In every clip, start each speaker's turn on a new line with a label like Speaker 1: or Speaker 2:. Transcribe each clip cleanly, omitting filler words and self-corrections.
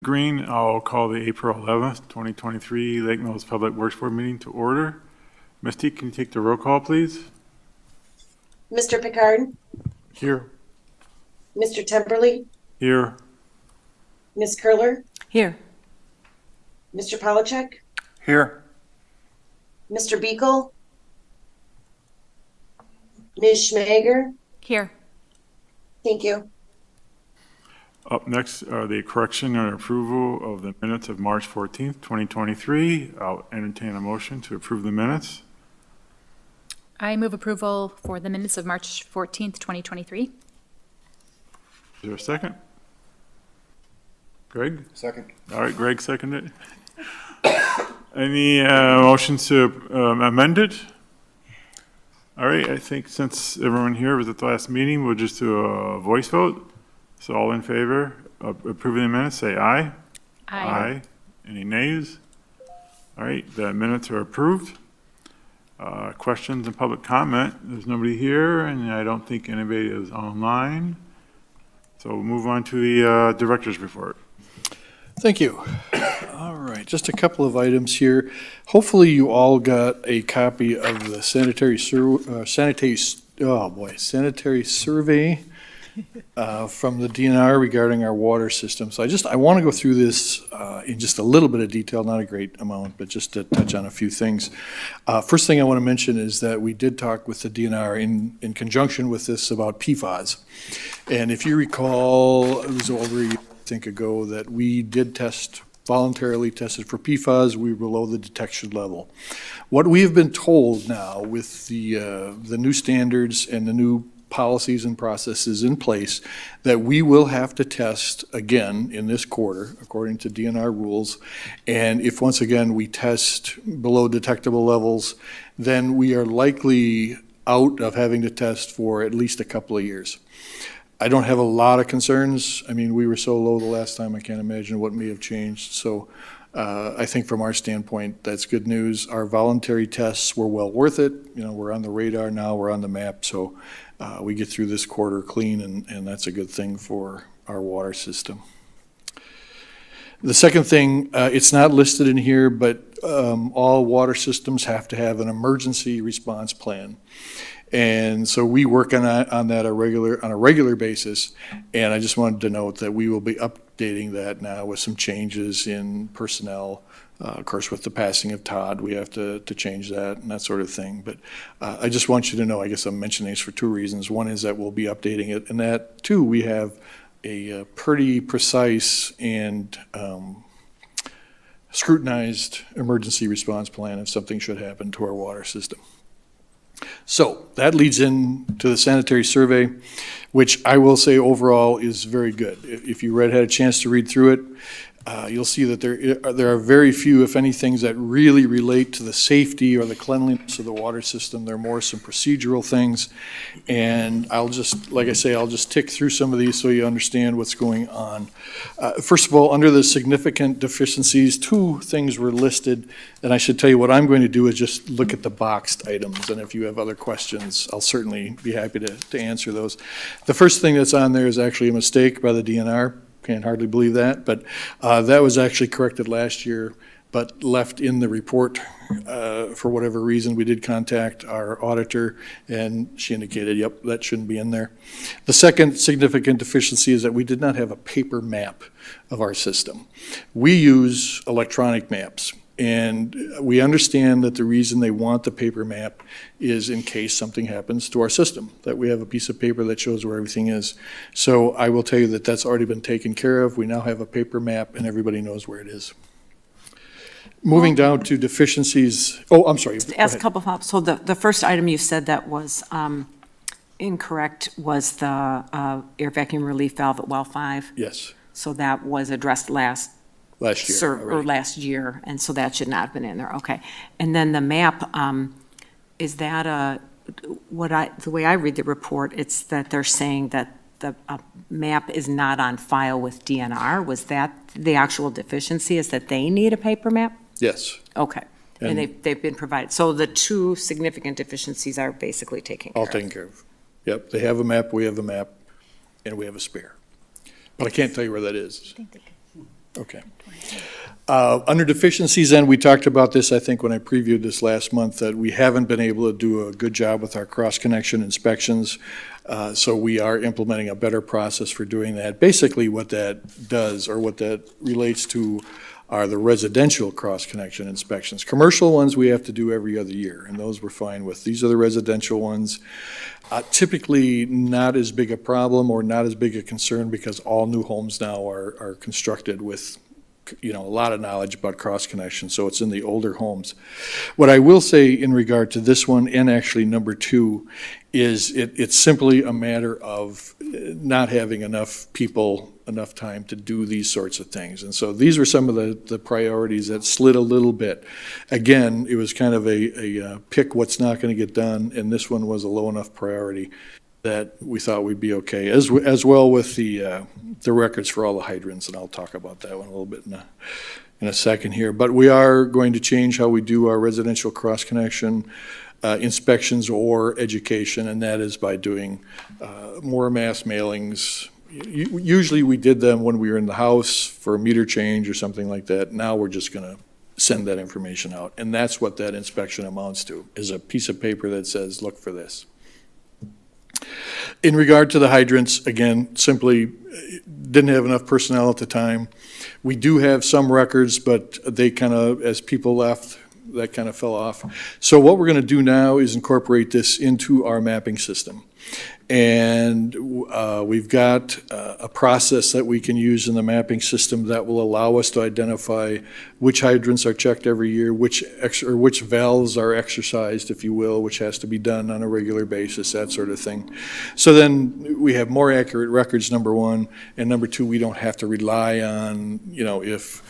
Speaker 1: Green, I'll call the April 11th, 2023 Lake Mills Public Works Board meeting to order. Misty, can you take the roll call, please?
Speaker 2: Mr. Picard?
Speaker 1: Here.
Speaker 2: Mr. Temperley?
Speaker 1: Here.
Speaker 2: Ms. Curler?
Speaker 3: Here.
Speaker 2: Mr. Polachek?
Speaker 1: Here.
Speaker 2: Mr. Beagle? Ms. Schmager?
Speaker 3: Here.
Speaker 2: Thank you.
Speaker 1: Up next are the correction and approval of the minutes of March 14th, 2023. I'll entertain a motion to approve the minutes.
Speaker 3: I move approval for the minutes of March 14th, 2023.
Speaker 1: Is there a second? Greg?
Speaker 4: Second.
Speaker 1: All right, Greg seconded it. Any motions to amend it? All right, I think since everyone here was at the last meeting, we'll just do a voice vote. So all in favor of approving the minutes, say aye.
Speaker 3: Aye.
Speaker 1: Any nays? All right, the minutes are approved. Questions and public comment. There's nobody here, and I don't think anybody is online. So we'll move on to the director's report.
Speaker 4: Thank you. All right, just a couple of items here. Hopefully you all got a copy of the sanitary survey from the DNR regarding our water system. So I want to go through this in just a little bit of detail, not a great amount, but just to touch on a few things. First thing I want to mention is that we did talk with the DNR in conjunction with this about PFAS. And if you recall, it was over a year, I think, ago that we did voluntarily tested for PFAS. We were below the detection level. What we have been told now with the new standards and the new policies and processes in place, that we will have to test again in this quarter, according to DNR rules. And if once again we test below detectable levels, then we are likely out of having to test for at least a couple of years. I don't have a lot of concerns. I mean, we were so low the last time, I can't imagine what may have changed. So I think from our standpoint, that's good news. Our voluntary tests were well worth it. You know, we're on the radar now, we're on the map. So we get through this quarter clean, and that's a good thing for our water system. The second thing, it's not listed in here, but all water systems have to have an emergency response plan. And so we work on that on a regular basis. And I just wanted to note that we will be updating that now with some changes in personnel. Of course, with the passing of Todd, we have to change that and that sort of thing. But I just want you to know, I guess I'm mentioning this for two reasons. One is that we'll be updating it, and that, two, we have a pretty precise and scrutinized emergency response plan if something should happen to our water system. So that leads into the sanitary survey, which I will say overall is very good. If you had a chance to read through it, you'll see that there are very few, if any, things that really relate to the safety or the cleanliness of the water system. There are more some procedural things. And I'll just, like I say, I'll just tick through some of these so you understand what's going on. First of all, under the significant deficiencies, two things were listed. And I should tell you what I'm going to do is just look at the boxed items. And if you have other questions, I'll certainly be happy to answer those. The first thing that's on there is actually a mistake by the DNR. Can't hardly believe that, but that was actually corrected last year, but left in the report for whatever reason. We did contact our auditor, and she indicated, yep, that shouldn't be in there. The second significant deficiency is that we did not have a paper map of our system. We use electronic maps. And we understand that the reason they want the paper map is in case something happens to our system, that we have a piece of paper that shows where everything is. So I will tell you that that's already been taken care of. We now have a paper map and everybody knows where it is. Moving down to deficiencies. Oh, I'm sorry.
Speaker 5: Ask a couple of follow-ups. So the first item you said that was incorrect was the air vacuum relief valve at well 5?
Speaker 4: Yes.
Speaker 5: So that was addressed last
Speaker 4: year.
Speaker 5: Last year, and so that should not have been in there, okay. And then the map, is that the way I read the report, it's that they're saying that the map is not on file with DNR. Was that the actual deficiency, is that they need a paper map?
Speaker 4: Yes.
Speaker 5: Okay, and they've been provided. So the two significant deficiencies are basically taken care of.
Speaker 4: All taken care of. Yep, they have a map, we have a map, and we have a spare. But I can't tell you where that is. Okay. Under deficiencies, then, we talked about this, I think, when I previewed this last month, that we haven't been able to do a good job with our cross-connection inspections. So we are implementing a better process for doing that. Basically, what that does, or what that relates to, are the residential cross-connection inspections. Commercial ones we have to do every other year, and those we're fine with. These are the residential ones. Typically not as big a problem or not as big a concern, because all new homes now are constructed with, a lot of knowledge about cross-connection, so it's in the older homes. What I will say in regard to this one, and actually number 2, is it's simply a matter of not having enough people, enough time to do these sorts of things. And so these were some of the priorities that slid a little bit. Again, it was kind of a pick what's not going to get done, and this one was a low enough priority that we thought we'd be okay, as well with the records for all the hydrants, and I'll talk about that one a little bit in a second here. But we are going to change how we do our residential cross-connection inspections or education, and that is by doing more mass mailings. Usually we did them when we were in the house for a meter change or something like that. Now we're just going to send that information out, and that's what that inspection amounts to, is a piece of paper that says, look for this. In regard to the hydrants, again, simply didn't have enough personnel at the time. We do have some records, but they kind of, as people left, that kind of fell off. So what we're going to do now is incorporate this into our mapping system. And we've got a process that we can use in the mapping system that will allow us to identify which hydrants are checked every year, which valves are exercised, if you will, which has to be done on a regular basis, that sort of thing. So then we have more accurate records, number 1, and number 2, we don't have to rely on, if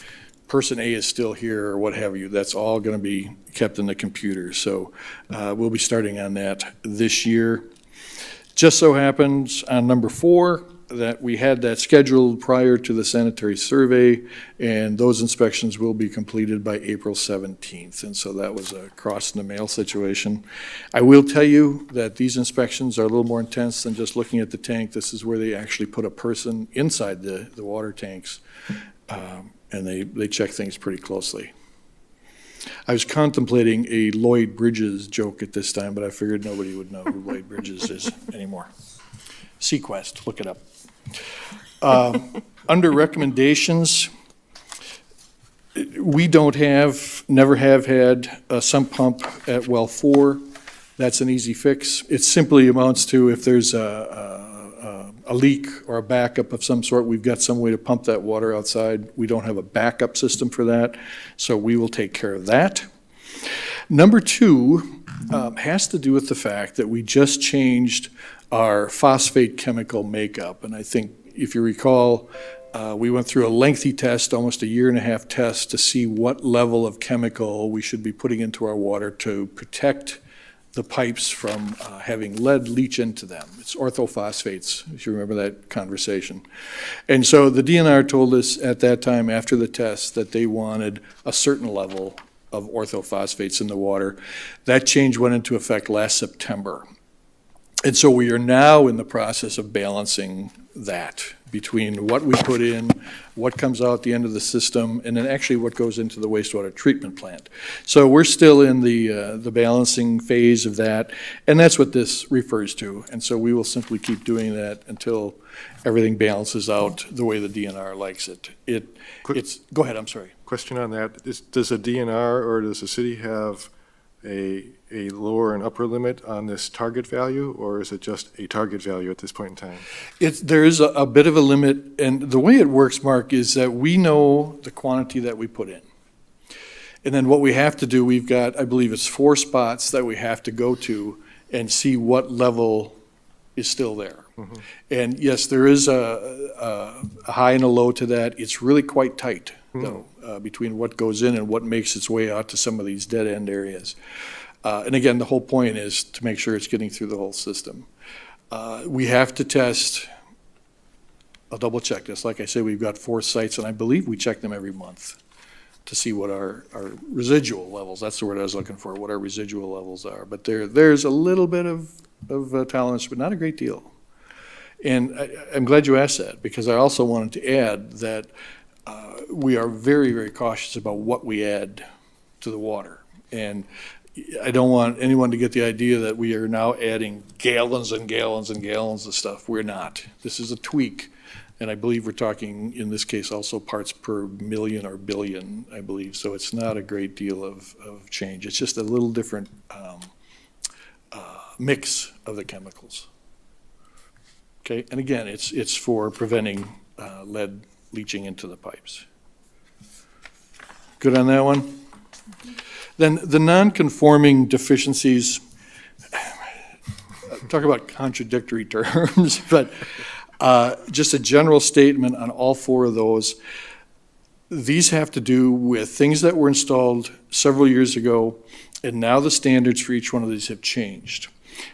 Speaker 4: person A is still here or what have you. That's all going to be kept in the computer. So we'll be starting on that this year. Just so happens on number 4 that we had that scheduled prior to the sanitary survey, and those inspections will be completed by April 17th. And so that was a cross in the mail situation. I will tell you that these inspections are a little more intense than just looking at the tank. This is where they actually put a person inside the water tanks, and they check things pretty closely. I was contemplating a Lloyd Bridges joke at this time, but I figured nobody would know who Lloyd Bridges is anymore. Sequest, look it up. Under recommendations, we never have had a sump pump at well 4. That's an easy fix. It simply amounts to, if there's a leak or a backup of some sort, we've got some way to pump that water outside. We don't have a backup system for that, so we will take care of that. Number 2 has to do with the fact that we just changed our phosphate chemical makeup, and I think, if you recall, we went through a lengthy test, almost a 1.5-year test, to see what level of chemical we should be putting into our water to protect the pipes from having lead leach into them. It's orthophosphates, if you remember that conversation. And so the DNR told us at that time, after the test, that they wanted a certain level of orthophosphates in the water. That change went into effect last September. And so we are now in the process of balancing that between what we put in, what comes out at the end of the system, and then actually what goes into the wastewater treatment plant. So we're still in the balancing phase of that, and that's what this refers to. And so we will simply keep doing that until everything balances out the way the DNR likes it. Go ahead, I'm sorry.
Speaker 6: Question on that. Does a DNR or does the city have a lower and upper limit on this target value, or is it just a target value at this point in time?
Speaker 4: There is a bit of a limit, and the way it works, Mark, is that we know the quantity that we put in. And then what we have to do, we've got, I believe it's 4 spots that we have to go to and see what level is still there. Mm-hmm. And yes, there is a high and a low to that. It's really quite tight, though, between what goes in and what makes its way out to some of these dead-end areas. And again, the whole point is to make sure it's getting through the whole system. We have to test, I'll double check this, like I said, we've got 4 sites, and I believe we check them every month to see what our residual levels, that's the word I was looking for, what our residual levels are. But there's a little bit of tolerance, but not a great deal. And I'm glad you asked that, because I also wanted to add that we are very, very cautious about what we add to the water. And I don't want anyone to get the idea that we are now adding gallons and gallons and gallons of stuff. We're not. This is a tweak. And I believe we're talking, in this case, also parts per million or billion, I believe. So it's not a great deal of change. It's just a little different mix of the chemicals. Okay, and again, it's for preventing lead leaching into the pipes. Good on that one? Then the non-conforming deficiencies, talk about contradictory terms, but just a general statement on all four of those. These have to do with things that were installed several years ago, and now the standards for each one of these have changed.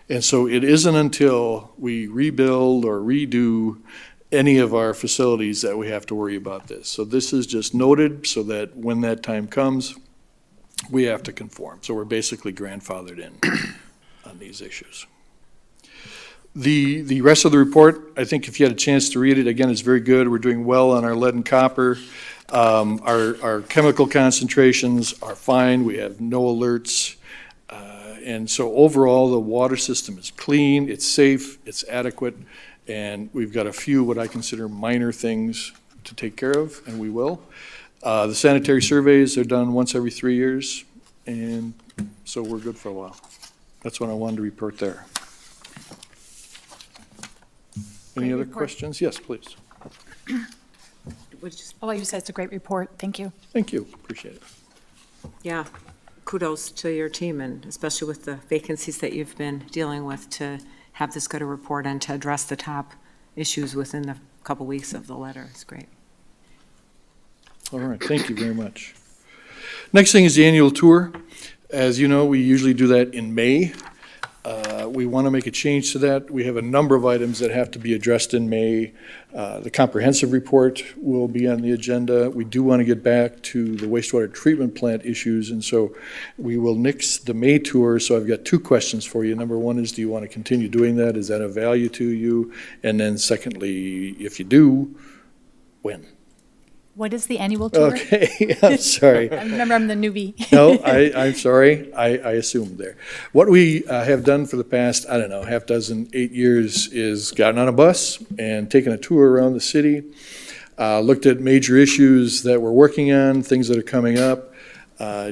Speaker 4: And so it isn't until we rebuild or redo any of our facilities that we have to worry about this. So this is just noted so that when that time comes, we have to conform. So we're basically grandfathered in on these issues. The rest of the report, I think if you had a chance to read it, again, it's very good. We're doing well on our lead and copper. Our chemical concentrations are fine. We have no alerts. And so overall, the water system is clean, it's safe, it's adequate, and we've got a few what I consider minor things to take care of, and we will. The sanitary surveys are done once every 3 years, and so we're good for a while. That's what I wanted to report there. Any
Speaker 3: Great
Speaker 4: other
Speaker 3: report.
Speaker 4: questions? Yes, please.
Speaker 3: Oh, you said it's a great report. Thank you.
Speaker 4: Thank you, appreciate it.
Speaker 5: Yeah, kudos to your team, and especially with the vacancies that you've been dealing with, to have this good a report and to address the top issues within the couple weeks of the letter. It's great.
Speaker 4: All right, thank you very much. Next thing is the annual tour. As you know, we usually do that in May. We want to make a change to that. We have a number of items that have to be addressed in May. The comprehensive report will be on the agenda. We do want to get back to the wastewater treatment plant issues, and so we will nix the May tour. So I've got two questions for you. Number one is, do you want to continue doing that? Is that of value to you? And then secondly, if you do, when?
Speaker 3: What is the annual tour?
Speaker 4: Okay, I'm sorry.
Speaker 3: I remember I'm the newbie.
Speaker 4: No, I'm sorry, I assumed there. What we have done for the past, I don't know, half dozen, 8 years is gotten on a bus and taken a tour around the city, looked at major issues that we're working on, things that are coming up,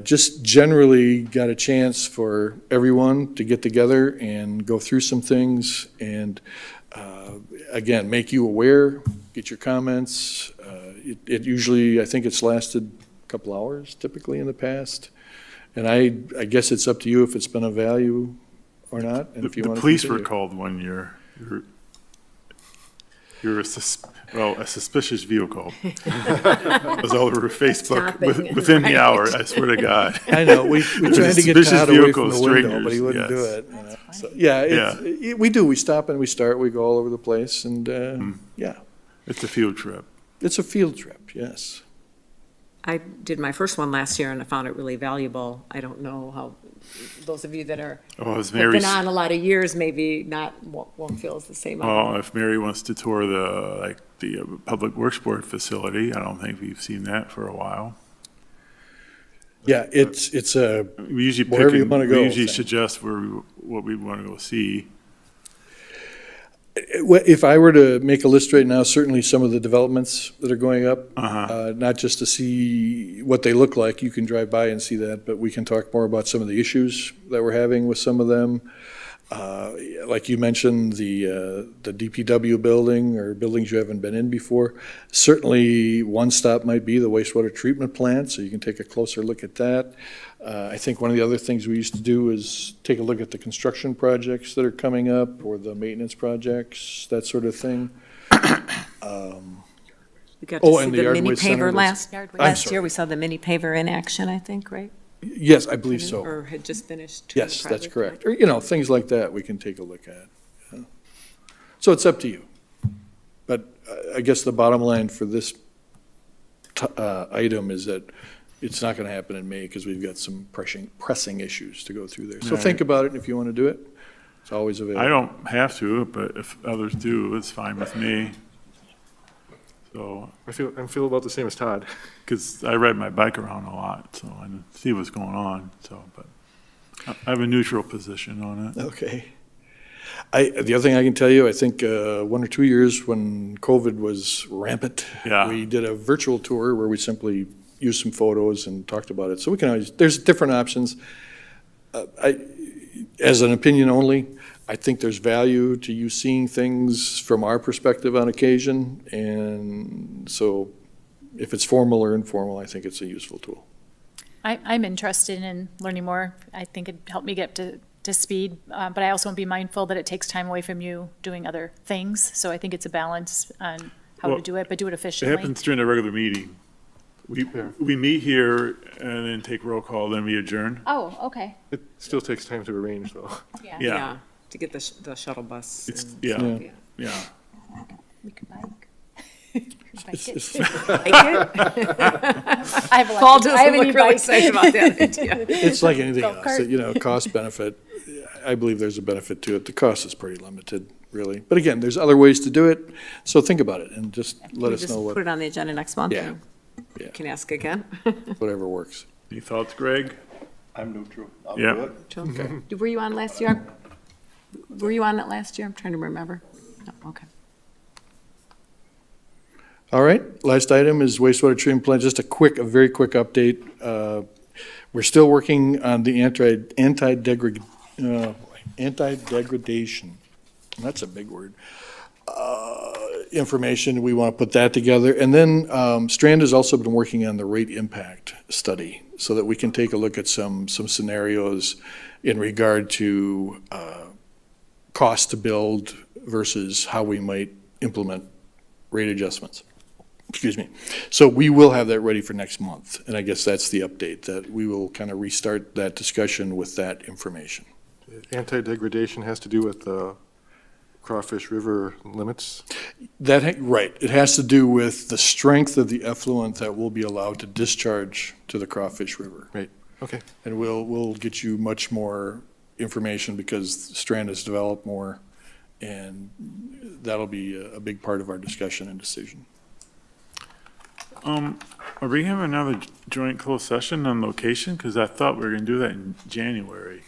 Speaker 4: just generally got a chance for everyone to get together and go through some things and, again, make you aware, get your comments. It usually, I think it's lasted a couple hours typically in the past. And I guess it's up to you if it's been of value or not. And if you
Speaker 1: The
Speaker 4: want to
Speaker 1: police were
Speaker 4: continue.
Speaker 1: called one year. You're a suspicious vehicle. It was all over Facebook
Speaker 5: Stopping,
Speaker 1: within the
Speaker 5: right.
Speaker 1: hour, I swear to God.
Speaker 4: I know, we tried to get
Speaker 1: Suspicious
Speaker 4: Todd away from
Speaker 1: vehicles,
Speaker 4: the window, but he
Speaker 1: strangers,
Speaker 4: wouldn't do
Speaker 1: yes.
Speaker 4: it. you know. So, yeah, we do. We stop and we start. We go all over the place, and yeah,
Speaker 1: It's a field trip.
Speaker 4: it's a field trip. Yes.
Speaker 5: I did my first one last year and I found it really valuable. I don't know how, those of you that are,
Speaker 1: Oh, it's
Speaker 5: have
Speaker 1: Mary's.
Speaker 5: been on a lot of years, maybe won't feel it's the same.
Speaker 1: Well, if Mary wants to tour the Public Works Board facility, I don't think we've seen that for a while.
Speaker 4: Yeah, it's a
Speaker 1: We usually
Speaker 4: Wherever
Speaker 1: pick,
Speaker 4: you wanna go,
Speaker 1: we usually
Speaker 4: thing.
Speaker 1: suggest what we want to go see.
Speaker 4: If I were to make a list right now, certainly some of the developments that are going up,
Speaker 1: Uh-huh.
Speaker 4: not just to see what they look like, you can drive by and see that, but we can talk more about some of the issues that we're having with some of them. Like you mentioned, the DPW building or buildings you haven't been in before. Certainly, one stop might be the wastewater treatment plant, so you can take a closer look at that. I think one of the other things we used to do is take a look at the construction projects that are coming up or the maintenance projects, that sort of thing.
Speaker 5: We got
Speaker 4: Oh,
Speaker 5: to see
Speaker 4: and the
Speaker 5: the
Speaker 4: yard
Speaker 5: mini
Speaker 4: waste center
Speaker 5: paver
Speaker 4: that's-
Speaker 3: Yard waste.
Speaker 5: last
Speaker 4: sorry.
Speaker 5: year. We saw the mini paver in action, I think, right?
Speaker 4: Yes, I believe so.
Speaker 5: Or had just finished.
Speaker 4: Yes,
Speaker 5: the
Speaker 4: that's
Speaker 5: project.
Speaker 4: correct. Or, things like that we can take a look at. yeah. So it's up to you. But I guess the bottom line for this item is that it's not going to happen in May because we've got some pressing issues to go through there. So
Speaker 1: Right.
Speaker 4: think about it, and if you want to do it, it's always available.
Speaker 1: I don't have to, but if others do, it's fine with me. So,
Speaker 6: I feel about the same as Todd.
Speaker 1: because I ride my bike around a lot, so I see what's going on, so, but I have a neutral position on it.
Speaker 4: Okay. The other thing I can tell you, I think 1 or 2 years when COVID was rampant,
Speaker 1: Yeah.
Speaker 4: we did a virtual tour where we simply used some photos and talked about it. So we can always, there's different options. As an opinion only, I think there's value to you seeing things from our perspective on occasion. And so if it's formal or informal, I think it's a useful tool.
Speaker 3: I'm interested in learning more. I think it'd help me get to speed, but I also want to be mindful that it takes time away from you doing other things. So I think it's a balance on how
Speaker 1: Well,
Speaker 3: to do it, but do it
Speaker 1: It
Speaker 3: efficiently.
Speaker 1: happens during a regular meeting. We meet here and then take roll call, then we adjourn.
Speaker 3: Oh, okay.
Speaker 6: It still takes time to arrange, though.
Speaker 1: Yeah,
Speaker 5: To get the shuttle bus.
Speaker 1: it's,
Speaker 5: and-
Speaker 1: yeah,
Speaker 4: Yeah.
Speaker 1: yeah.
Speaker 3: We could bike.
Speaker 4: It's- it's-
Speaker 3: I have a
Speaker 5: Paul
Speaker 3: electric- I have
Speaker 5: doesn't
Speaker 3: an
Speaker 5: look really
Speaker 3: e-bike.
Speaker 5: excited about that idea.
Speaker 4: It's like anything
Speaker 3: Golf
Speaker 4: else,
Speaker 3: cart.
Speaker 4: you know, cost benefit. I believe there's a benefit to it. The cost is pretty limited, really. But again, there's other ways to do it, so think about it and just let
Speaker 5: We
Speaker 4: us
Speaker 5: just
Speaker 4: know
Speaker 5: put it on the agenda next month.
Speaker 4: Yeah.
Speaker 5: and
Speaker 4: Yeah.
Speaker 5: Can ask again.
Speaker 4: whatever works.
Speaker 1: Any thoughts, Greg?
Speaker 7: I'm neutral. I'll
Speaker 1: Yeah.
Speaker 7: do it.
Speaker 5: Okay. Were you on last year? Were you on it last year? I'm trying to remember. No, okay.
Speaker 4: All right, last item is wastewater treatment plant. Just a very quick update. We're still working on the anti-degradation, that's a big word, information. We want to put that together. And then Strand has also been working on the rate impact study so that we can take a look at some scenarios in regard to cost to build versus how we might implement rate adjustments. Excuse me. So we will have that ready for next month, and I guess that's the update, that we will kind of restart that discussion with that information.
Speaker 6: Anti-degradation has to do with the Crawfish River limits.
Speaker 4: Right, it has to do with the strength of the effluent that will be allowed to discharge to the Crawfish River.
Speaker 6: Okay.
Speaker 4: And we'll get you much more information because Strand has developed more, and that'll be a big part of our discussion and decision.
Speaker 1: Are we having another joint closed session on location? Because I thought we were gonna do that in January.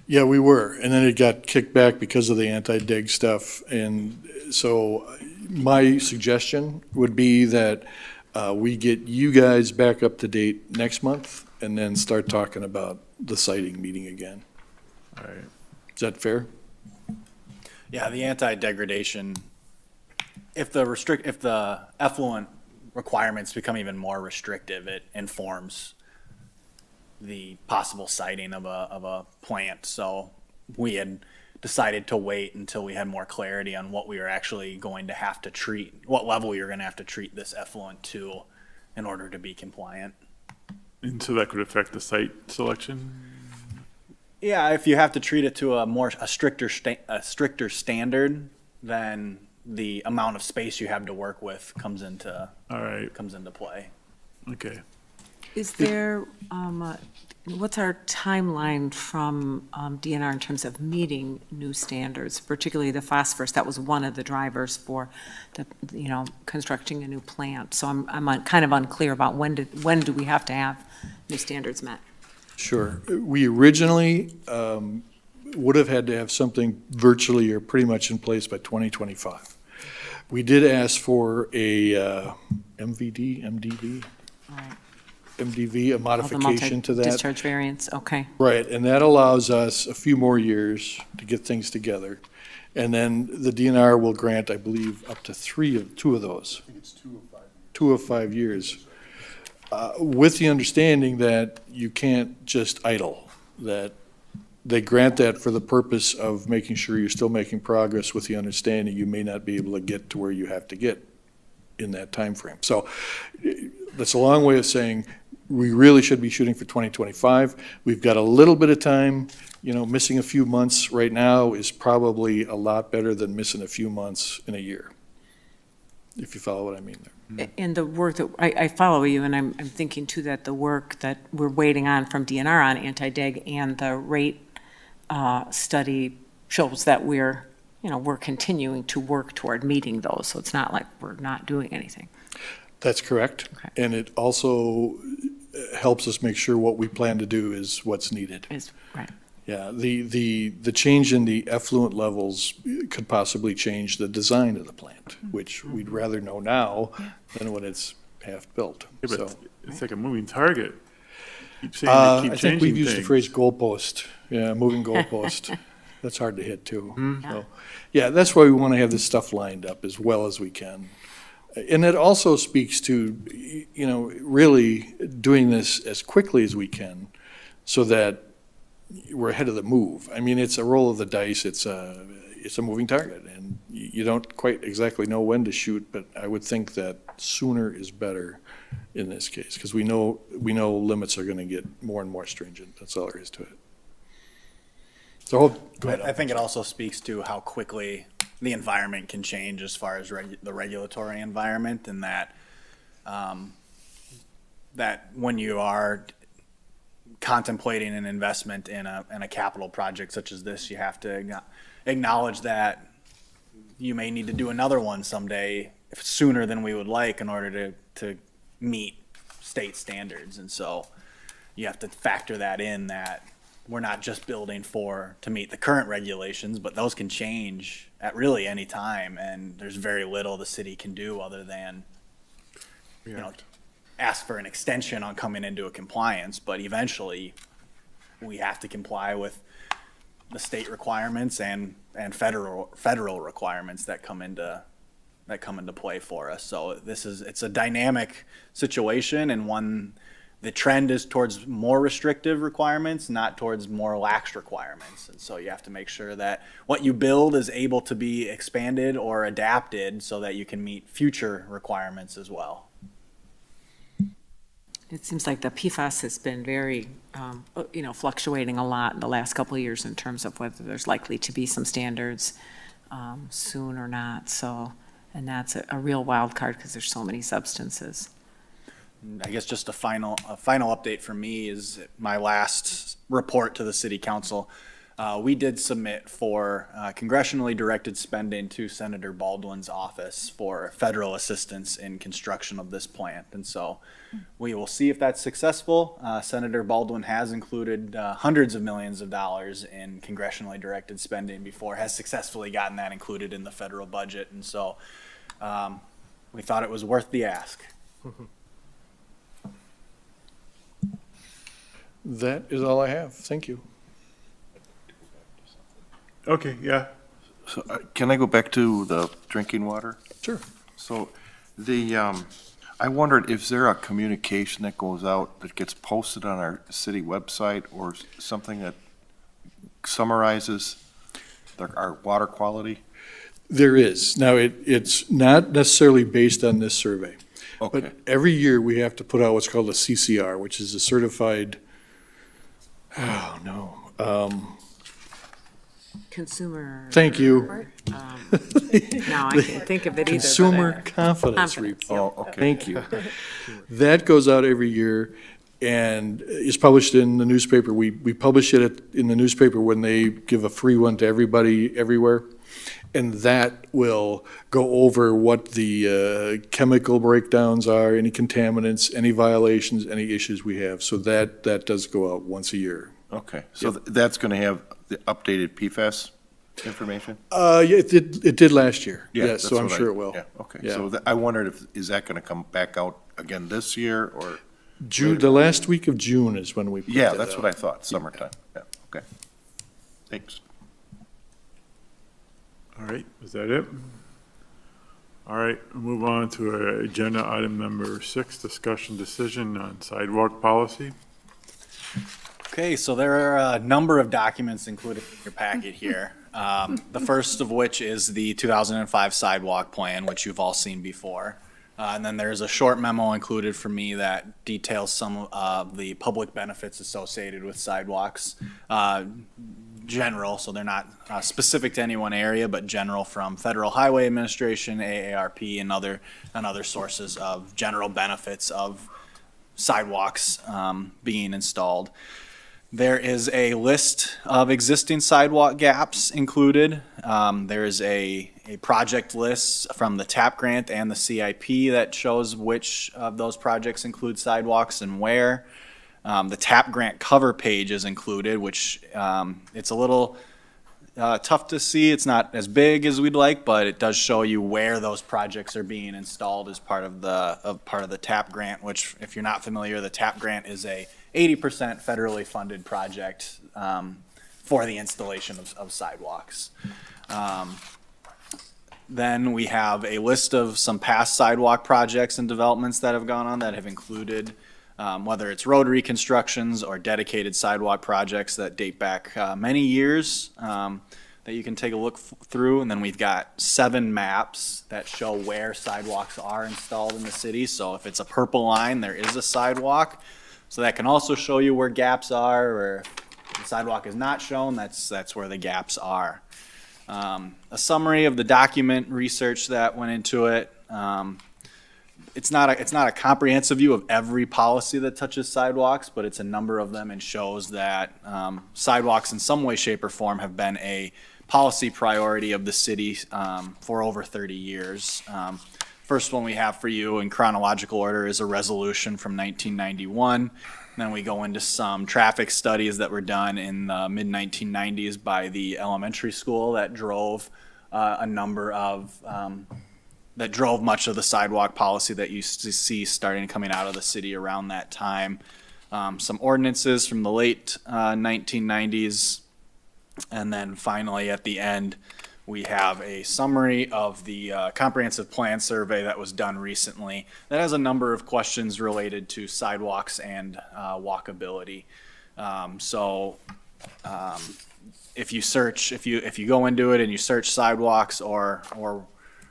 Speaker 4: Yeah, we were, and then it got kicked back because of the anti-dig stuff. And so my suggestion would be that we get you guys back up to date next month and then start talking about the siting meeting again.
Speaker 1: All right.
Speaker 4: Is that fair?
Speaker 7: Yeah, the anti-degradation, if the effluent requirements become even more restrictive, it informs the possible siting of a plant. So we had decided to wait until we had more clarity on what we were actually going to have to treat, what level we were going to have to treat this effluent to in order to be compliant.
Speaker 1: And so that could affect the site selection?
Speaker 7: Yeah, if you have to treat it to a stricter standard, then the amount of space you have to work with comes into
Speaker 1: All right,
Speaker 7: play.
Speaker 1: okay.
Speaker 5: Is there, what's our timeline from DNR in terms of meeting new standards, particularly the phosphorus? That was one of the drivers for constructing a new plant. So I'm kind of unclear about when do we have to have new standards met?
Speaker 4: Sure. We originally would have had to have something virtually or pretty much in place by 2025. We did ask for a MDV, a modification to that.
Speaker 5: Discharge variance, okay.
Speaker 4: Right, and that allows us a few more years to get things together. And then the DNR will grant, I believe, up to two of those. I think it's 2 of 5 years. 2 of 5 years. With the understanding that you can't just idle, that they grant that for the purpose of making sure you're still making progress with the understanding you may not be able to get to where you have to get in that time frame. So that's a long way of saying we really should be shooting for 2025. We've got a little bit of time. Missing a few months right now is probably a lot better than missing a few months in a year, if you follow what I mean there.
Speaker 5: And the work that, I follow you, and I'm thinking too that the work that we're waiting on from DNR on anti-deg and the rate study shows that we're, we're continuing to work toward meeting those, so it's not like we're not doing anything.
Speaker 4: That's correct.
Speaker 5: Okay.
Speaker 4: And it also helps us make sure what we plan to do is what's needed.
Speaker 5: Is, right.
Speaker 4: Yeah, the change in the effluent levels could possibly change the design of the plant, which we'd rather know now than when it's half built.
Speaker 1: Yeah,
Speaker 4: So,
Speaker 1: but it's like a moving target. Keep saying they keep
Speaker 4: I think
Speaker 1: changing
Speaker 4: we've used the
Speaker 1: things.
Speaker 4: phrase goalpost. Yeah, moving goalpost. That's hard to hit too.
Speaker 5: Yeah.
Speaker 4: So, yeah, that's why we want to have this stuff lined up as well as we can. And it also speaks to, really doing this as quickly as we can so that we're ahead of the move. I mean, it's a roll of the dice. It's a moving target, and you don't quite exactly know when to shoot, but I would think that sooner is better in this case, because we know limits are going to get more and more stringent. That's all there is to it. So, go ahead.
Speaker 7: I think it also speaks to how quickly the environment can change as far as the regulatory environment, and that that when you are contemplating an investment in a capital project such as this, you have to acknowledge that you may need to do another one someday sooner than we would like in order to meet state standards. And so you have to factor that in, that we're not just building to meet the current regulations, but those can change at really any time, and there's very little the city can do other than, ask for an extension on coming into a compliance, but eventually we have to comply with the state requirements and federal requirements that come into play for us. So it's a dynamic situation, and one, the trend is towards more restrictive requirements, not towards more lax requirements. And so you have to make sure that what you build is able to be expanded or adapted so that you can meet future requirements as well.
Speaker 5: It seems like the PFAS has been very, fluctuating a lot in the last couple of years in terms of whether there's likely to be some standards soon or not. So, and that's a real wild card because there's so many substances.
Speaker 7: I guess just a final update for me is my last report to the city council. We did submit for congressionally directed spending to Senator Baldwin's office for federal assistance in construction of this plant. And so we will see if that's successful. Senator Baldwin has included hundreds of millions of dollars in congressionally directed spending before, has successfully gotten that included in the federal budget. And so we thought it was worth the ask.
Speaker 4: That is all I have. Thank you.
Speaker 1: Okay, yeah.
Speaker 8: So, can I go back to the drinking water?
Speaker 4: Sure.
Speaker 8: So, I wondered, is there a communication that goes out that gets posted on our city website or something that summarizes our water quality?
Speaker 4: There is. Now, it's not necessarily based on this survey.
Speaker 8: Okay.
Speaker 4: But every year we have to put out what's called a CCR, which is a certified,
Speaker 5: Consumer.
Speaker 4: thank you,
Speaker 5: No, I can't think of it either.
Speaker 4: Consumer Confidence
Speaker 5: Confidence,
Speaker 4: Report.
Speaker 8: Oh, okay.
Speaker 4: Thank you. That goes out every year and is published in the newspaper. We publish it in the newspaper when they give a free one to everybody everywhere. And that will go over what the chemical breakdowns are, any contaminants, any violations, any issues we have. So that does go out once a year.
Speaker 8: Okay, so that's going to have the updated PFAS information?
Speaker 4: Yeah, it did last year.
Speaker 8: Yeah,
Speaker 4: Yes,
Speaker 8: that's
Speaker 4: so I'm
Speaker 8: what
Speaker 4: sure it will.
Speaker 8: Yeah, okay.
Speaker 4: Yeah.
Speaker 8: So I wondered is that going to come back out again this year, or?
Speaker 4: June, the last week of June is when we put
Speaker 8: Yeah,
Speaker 4: that
Speaker 8: that's
Speaker 4: out.
Speaker 8: what I thought, summertime. Yeah, okay. Thanks.
Speaker 1: All right, is that it? All right, we'll move on to agenda item number 6, discussion decision on sidewalk policy.
Speaker 7: Okay, so there are a number of documents included in your packet here. The first of which is the 2005 sidewalk plan, which you've all seen before. And then there's a short memo included for me that details some of the public benefits associated with sidewalks. General, so they're not specific to any one area, but general from Federal Highway Administration, AARP, and other sources of general benefits of sidewalks being installed. There is a list of existing sidewalk gaps included. There is a project list from the TAP grant and the CIP that shows which of those projects include sidewalks and where. The TAP grant cover page is included, which it's a little tough to see. It's not as big as we'd like, but it does show you where those projects are being installed as part of the TAP grant, which, if you're not familiar, the TAP grant is a 80% federally funded project for the installation of sidewalks. Then we have a list of some past sidewalk projects and developments that have gone on that have included whether it's road reconstructions or dedicated sidewalk projects that date back many years that you can take a look through. And then we've got 7 maps that show where sidewalks are installed in the city. So if it's a purple line, there is a sidewalk. So that can also show you where gaps are, or if the sidewalk is not shown, that's where the gaps are. A summary of the document research that went into it. It's not a comprehensive view of every policy that touches sidewalks, but it's a number of them and shows that sidewalks in some way, shape, or form have been a policy priority of the city for over 30 years. First one we have for you in chronological order is a resolution from 1991. Then we go into some traffic studies that were done in the mid-1990s by the elementary school that drove that drove much of the sidewalk policy that you see starting coming out of the city around that time. Some ordinances from the late 1990s. And then finally, at the end, we have a summary of the comprehensive plan survey that was done recently that has a number of questions related to sidewalks and walkability. If you go into it and you search sidewalks or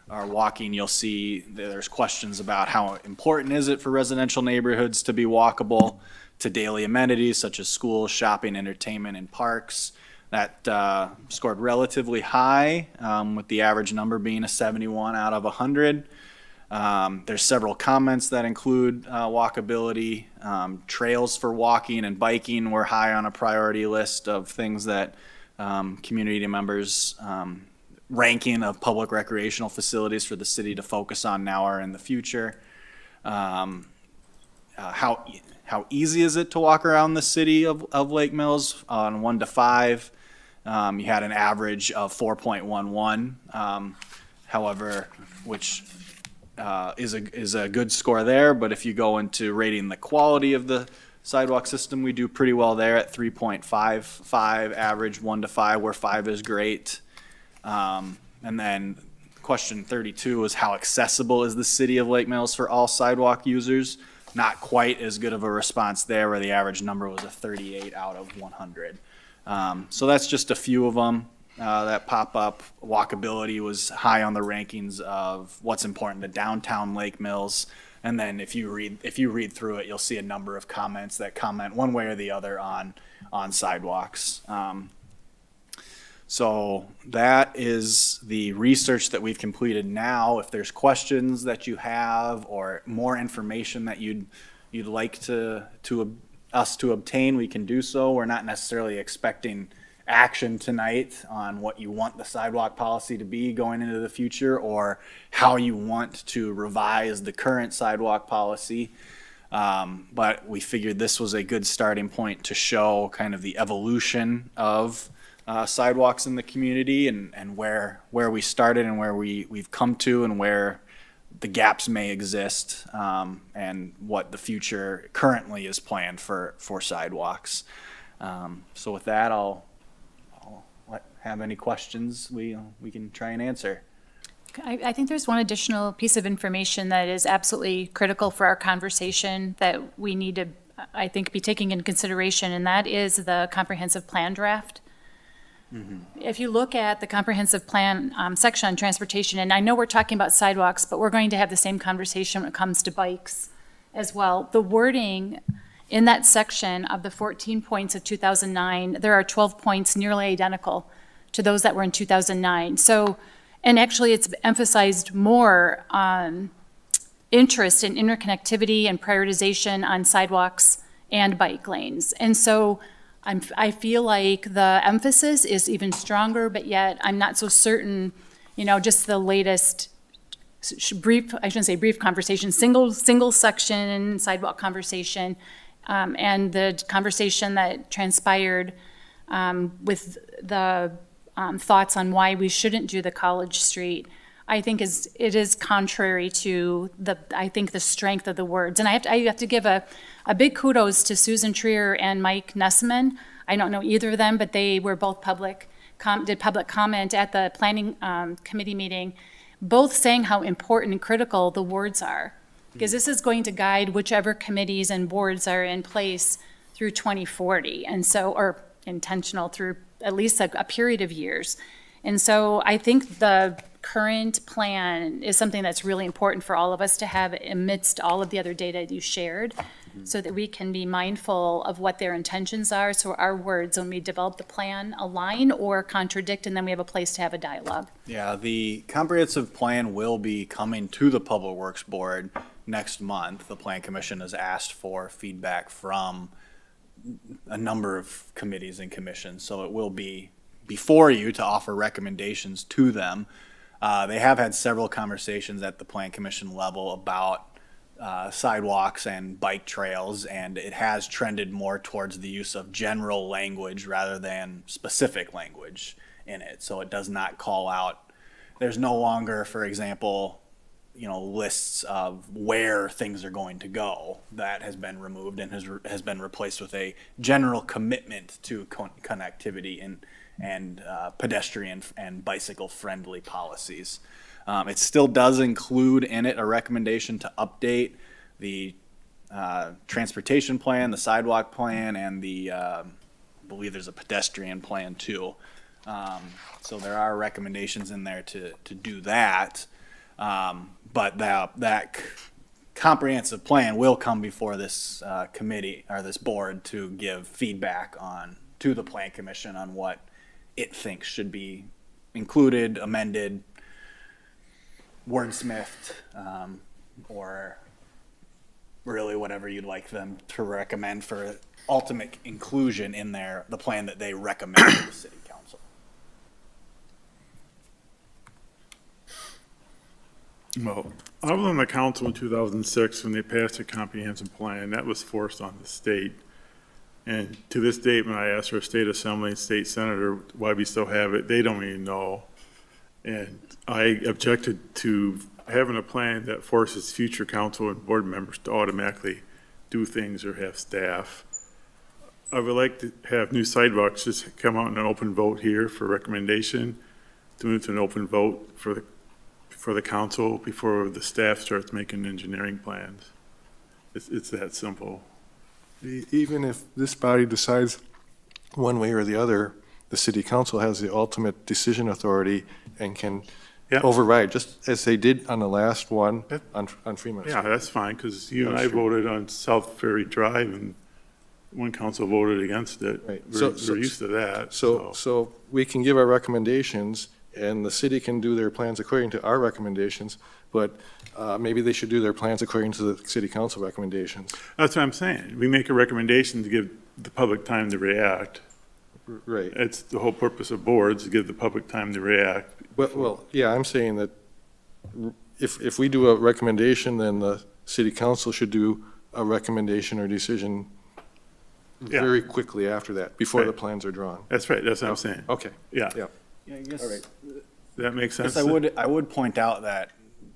Speaker 7: walking, you'll see there's questions about how important is it for residential neighborhoods to be walkable to daily amenities such as schools, shopping, entertainment, and parks. That scored relatively high, with the average number being a 71 out of 100. There's several comments that include walkability. Trails for walking and biking were high on a priority list of things that community members ranking of public recreational facilities for the city to focus on now or in the future. How easy is it to walk around the city of Lake Mills on 1 to 5? You had an average of 4.11, however, which is a good score there. But if you go into rating the quality of the sidewalk system, we do pretty well there at 3.55 average 1 to 5, where 5 is great. And then question 32 is how accessible is the city of Lake Mills for all sidewalk users? Not quite as good of a response there, where the average number was a 38 out of 100. So that's just a few of them that pop up. Walkability was high on the rankings of what's important to downtown Lake Mills. And then if you read through it, you'll see a number of comments that comment one way or the other on sidewalks. So that is the research that we've completed now. If there's questions that you have or more information that you'd like us to obtain, we can do so. We're not necessarily expecting action tonight on what you want the sidewalk policy to be going into the future or how you want to revise the current sidewalk policy. But we figured this was a good starting point to show kind of the evolution of sidewalks in the community and where we started and where we've come to and where the gaps may exist, and what the future currently is planned for sidewalks. So with that, I'll have any questions we can try and answer.
Speaker 3: I think there's one additional piece of information that is absolutely critical for our conversation that we need to, I think, be taking into consideration, and that is the comprehensive plan draft. Mm-hmm. If you look at the comprehensive plan section on transportation, and I know we're talking about sidewalks, but we're going to have the same conversation when it comes to bikes as well. The wording in that section of the 14 points of 2009, there are 12 points nearly identical to those that were in 2009. So, and actually it's emphasized more on interest in interconnectivity and prioritization on sidewalks and bike lanes. And so I feel like the emphasis is even stronger, but yet I'm not so certain, just the latest brief, I shouldn't say brief conversation, single section sidewalk conversation, and the conversation that transpired with the thoughts on why we shouldn't do the College Street, I think it is contrary to the strength of the words. And I have to give a big kudos to Susan Trier and Mike Nessman. I don't know either of them, but they were both did public comment at the planning committee meeting, both saying how important and critical the words are. Because this is going to guide whichever committees and boards are in place through 2040, and so, or intentional through at least a period of years. And so I think the current plan is something that's really important for all of us to have amidst all of the other data you shared, so that we can be mindful of what their intentions are, so our words, when we develop the plan, align or contradict, and then we have a place to have a dialogue.
Speaker 7: Yeah, the comprehensive plan will be coming to the Public Works Board next month. The Plan Commission has asked for feedback from a number of committees and commissions, so it will be before you to offer recommendations to them. They have had several conversations at the Plan Commission level about sidewalks and bike trails, and it has trended more towards the use of general language rather than specific language in it. So it does not call out, there's no longer, for example, lists of where things are going to go. That has been removed and has been replaced with a general commitment to connectivity and pedestrian and bicycle friendly policies. It still does include in it a recommendation to update the transportation plan, the sidewalk plan, and I believe there's a pedestrian plan too. So there are recommendations in there to do that. But that comprehensive plan will come before this committee or this board to give feedback to the Plan Commission on what it thinks should be included, amended, wordsmithed, or really whatever you'd like them to recommend for ultimate inclusion in the plan that they recommend to the city council.
Speaker 1: Well, I was on the council in 2006 when they passed a comprehensive plan. That was forced on the state. And to this date, when I asked our state assembly and state senator why we still have it, they don't even know. And I objected to having a plan that forces future council and board members to automatically do things or have staff. I would like to have new sidewalks just come out in an open vote here for recommendation, do it to an open vote for the council before the staff starts making engineering plans. It's that simple.
Speaker 6: Even if this body decides one way or the other, the city council has the ultimate decision authority and can
Speaker 1: Yeah.
Speaker 6: override, just as they did on the last one on Freeman Street.
Speaker 1: Yeah, that's fine, because you and I voted on South Ferry Drive, and one council voted against it.
Speaker 6: Right.
Speaker 1: We're used to that,
Speaker 6: So we can give our recommendations, and the city can do their plans according to our recommendations, but maybe they should do their plans according to the city council recommendations.
Speaker 1: That's what I'm saying. We make a recommendation to give the public time to react.
Speaker 6: Right.
Speaker 1: It's the whole purpose of boards, to give the public time to react.
Speaker 6: Well, yeah, I'm saying that if we do a recommendation, then the city council should do a recommendation or decision
Speaker 1: Yeah.
Speaker 6: very quickly after that, before the
Speaker 1: Right.
Speaker 6: plans are drawn.
Speaker 1: That's right, that's what I'm saying.
Speaker 6: Okay.
Speaker 1: Yeah.
Speaker 6: Yeah.
Speaker 7: Yeah, I guess,
Speaker 6: All right.
Speaker 1: That makes sense?
Speaker 7: I would point out that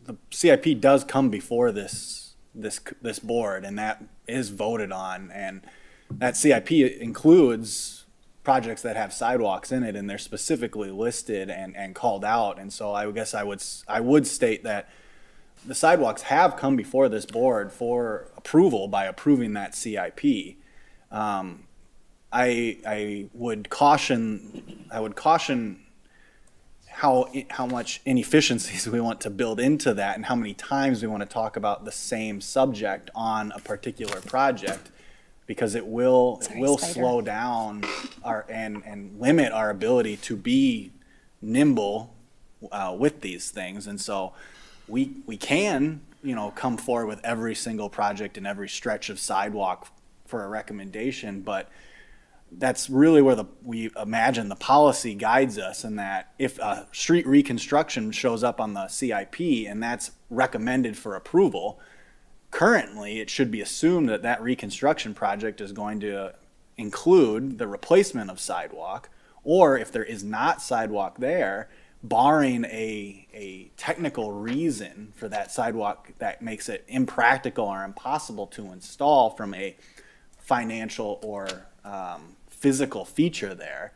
Speaker 7: the CIP does come before this board, and that is voted on, and that CIP includes projects that have sidewalks in it, and they're specifically listed and called out. And so I guess I would state that the sidewalks have come before this board for approval by approving that CIP. I would caution how much inefficiencies we want to build into that, and how many times we want to talk about the same subject on a particular project, because it will slow down and limit our ability to be nimble with these things. And so we can, come forward with every single project and every stretch of sidewalk for a recommendation, but that's really where we imagine the policy guides us, in that if a street reconstruction shows up on the CIP and that's recommended for approval, currently it should be assumed that that reconstruction project is going to include the replacement of sidewalk, or if there is not sidewalk there, barring a technical reason for that sidewalk that makes it impractical or impossible to install from a financial or physical feature there,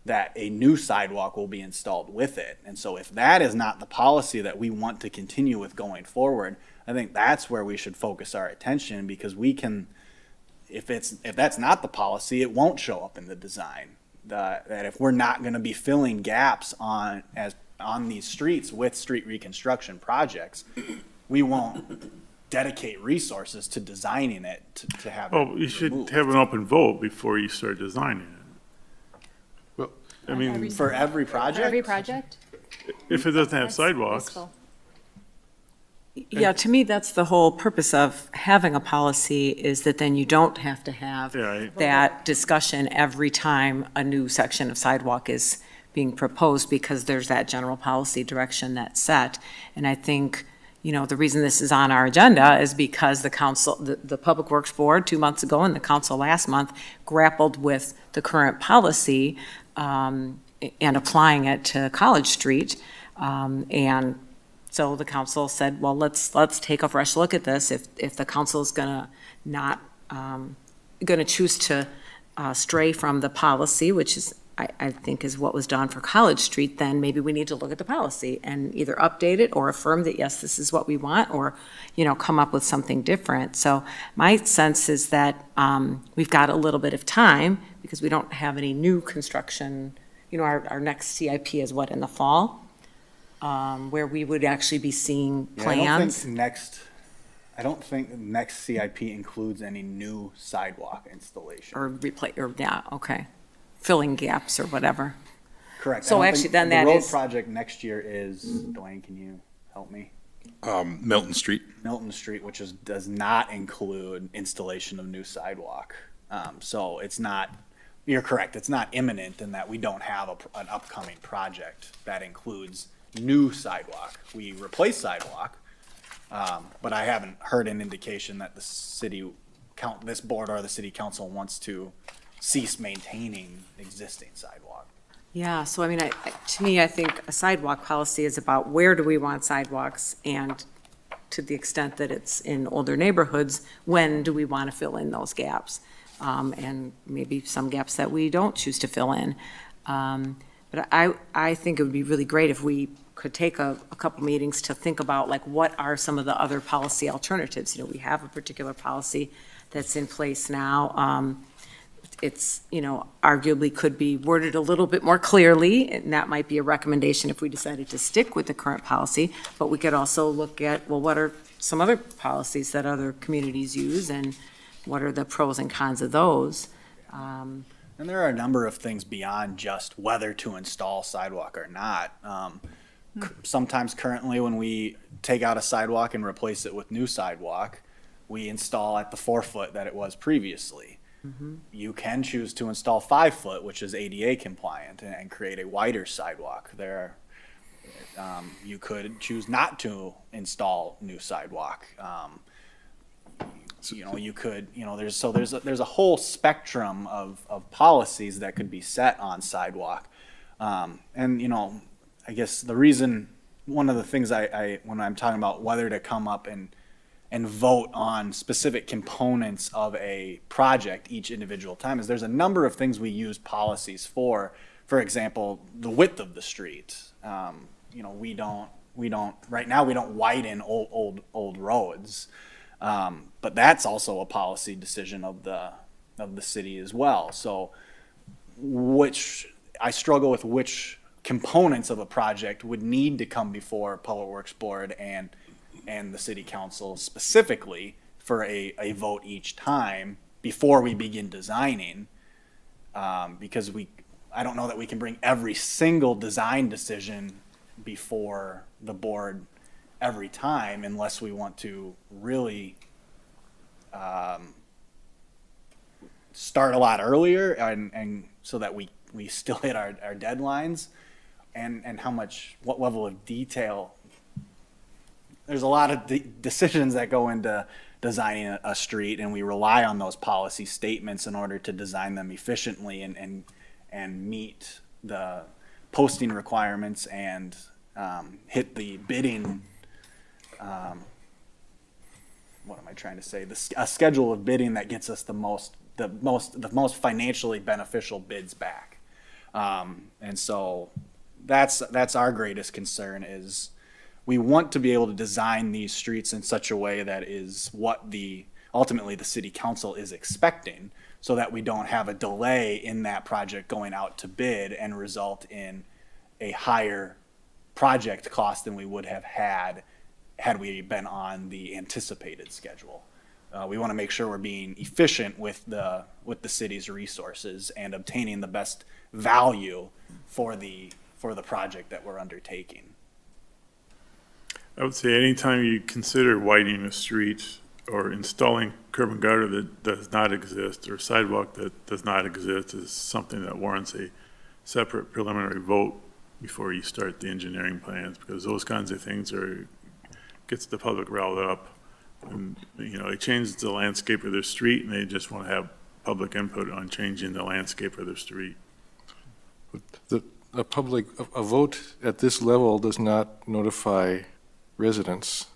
Speaker 7: that a new sidewalk will be installed with it. And so if that is not the policy that we want to continue with going forward, I think that's where we should focus our attention, because we can, if that's not the policy, it won't show up in the design. That if we're not going to be filling gaps on these streets with street reconstruction projects, we won't dedicate resources to designing it to have
Speaker 1: Well,
Speaker 7: it
Speaker 1: you should
Speaker 7: removed.
Speaker 1: have an open vote before you start designing it.
Speaker 6: Well,
Speaker 1: I mean,
Speaker 7: For every
Speaker 3: For
Speaker 7: project?
Speaker 3: every project?
Speaker 1: if it doesn't have
Speaker 3: That's
Speaker 1: sidewalks,
Speaker 3: useful.
Speaker 5: Yeah, to me, that's the whole purpose of having a policy, is that then you don't have to have
Speaker 1: yeah, I-
Speaker 5: that discussion every time a new section of sidewalk is being proposed, because there's that general policy direction that's set. And I think, the reason this is on our agenda is because the council, the Public Works Board 2 months ago and the council last month grappled with the current policy and applying it to College Street. And so the council said, well, let's take a fresh look at this. If the council is gonna not, gonna choose to stray from the policy, which is, I think is what was done for College Street, then maybe we need to look at the policy and either update it or affirm that, yes, this is what we want, or, come up with something different. So my sense is that we've got a little bit of time, because we don't have any new construction. Our next CIP is what, in the fall? Where we would actually be seeing
Speaker 7: Yeah,
Speaker 5: plans.
Speaker 7: I don't think next CIP includes any new sidewalk installation.
Speaker 5: Yeah, okay. Filling gaps or whatever.
Speaker 7: Correct.
Speaker 5: So
Speaker 7: I don't
Speaker 5: actually,
Speaker 7: think-
Speaker 5: then
Speaker 7: the
Speaker 5: that
Speaker 7: road
Speaker 5: is-
Speaker 7: project next year is, Dwayne, can you help me?
Speaker 9: Milton Street.
Speaker 7: Milton Street, which does not include installation of new sidewalk. So it's not, you're correct, it's not imminent in that we don't have an upcoming project that includes new sidewalk. We replace sidewalk, but I haven't heard an indication that this board or the city council wants to cease maintaining existing sidewalk.
Speaker 5: Yeah, so I mean, to me, I think a sidewalk policy is about where do we want sidewalks, and to the extent that it's in older neighborhoods, when do we want to fill in those gaps? And maybe some gaps that we don't choose to fill in. But I think it would be really great if we could take a couple meetings to think about, like, what are some of the other policy alternatives? We have a particular policy that's in place now. It's, arguably could be worded a little bit more clearly, and that might be a recommendation if we decided to stick with the current policy. But we could also look at, well, what are some other policies that other communities use, and what are the pros and cons of those?
Speaker 7: And there are a number of things beyond just whether to install sidewalk or not. Sometimes currently when we take out a sidewalk and replace it with new sidewalk, we install at the 4 foot that it was previously. You can choose to install 5 foot, which is ADA compliant, and create a wider sidewalk. You could choose not to install new sidewalk. You could, there's a whole spectrum of policies that could be set on sidewalk. I guess one of the things when I'm talking about whether to come up and vote on specific components of a project each individual time is there's a number of things we use policies for. For example, the width of the street. We don't right now we don't widen old roads. But that's also a policy decision of the city as well. So I struggle with which components of a project would need to come before Public Works Board and the city council specifically for a vote each time before we begin designing. Because I don't know that we can bring every single design decision before the board every time unless we want to really start a lot earlier and so that we still hit our deadlines, and what level of detail. There's a lot of decisions that go into designing a street, and we rely on those policy statements in order to design them efficiently and meet the posting requirements and hit the bidding. What am I trying to say? A schedule of bidding that gets us the most financially beneficial bids back. And so that's our greatest concern is we want to be able to design these streets in such a way that is what ultimately the city council is expecting, so that we don't have a delay in that project going out to bid and result in a higher project cost than we would have had we been on the anticipated schedule. We want to make sure we're being efficient with the city's resources and obtaining the best value for the project that we're undertaking.
Speaker 1: I would say anytime you consider widening a street or installing curb and gutter that does not exist or sidewalk that does not exist is something that warrants a separate preliminary vote before you start the engineering plans, because those kinds of things gets the public riled up. And, they change the landscape of their street and they just want to have public input on changing the landscape of their street.
Speaker 6: A vote at this level does not notify residents.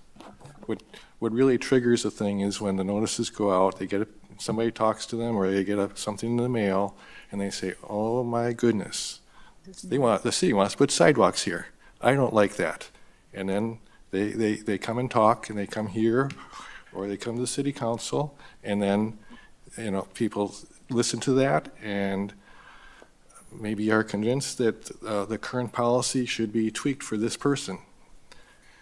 Speaker 6: What really triggers a thing is when the notices go out, somebody talks to them, or they get something in the mail, and they say, "Oh my goodness, the city wants to put sidewalks here. I don't like that." And then they come and talk, and they come here, or they come to the city council, and then people listen to that and maybe are convinced that the current policy should be tweaked for this person.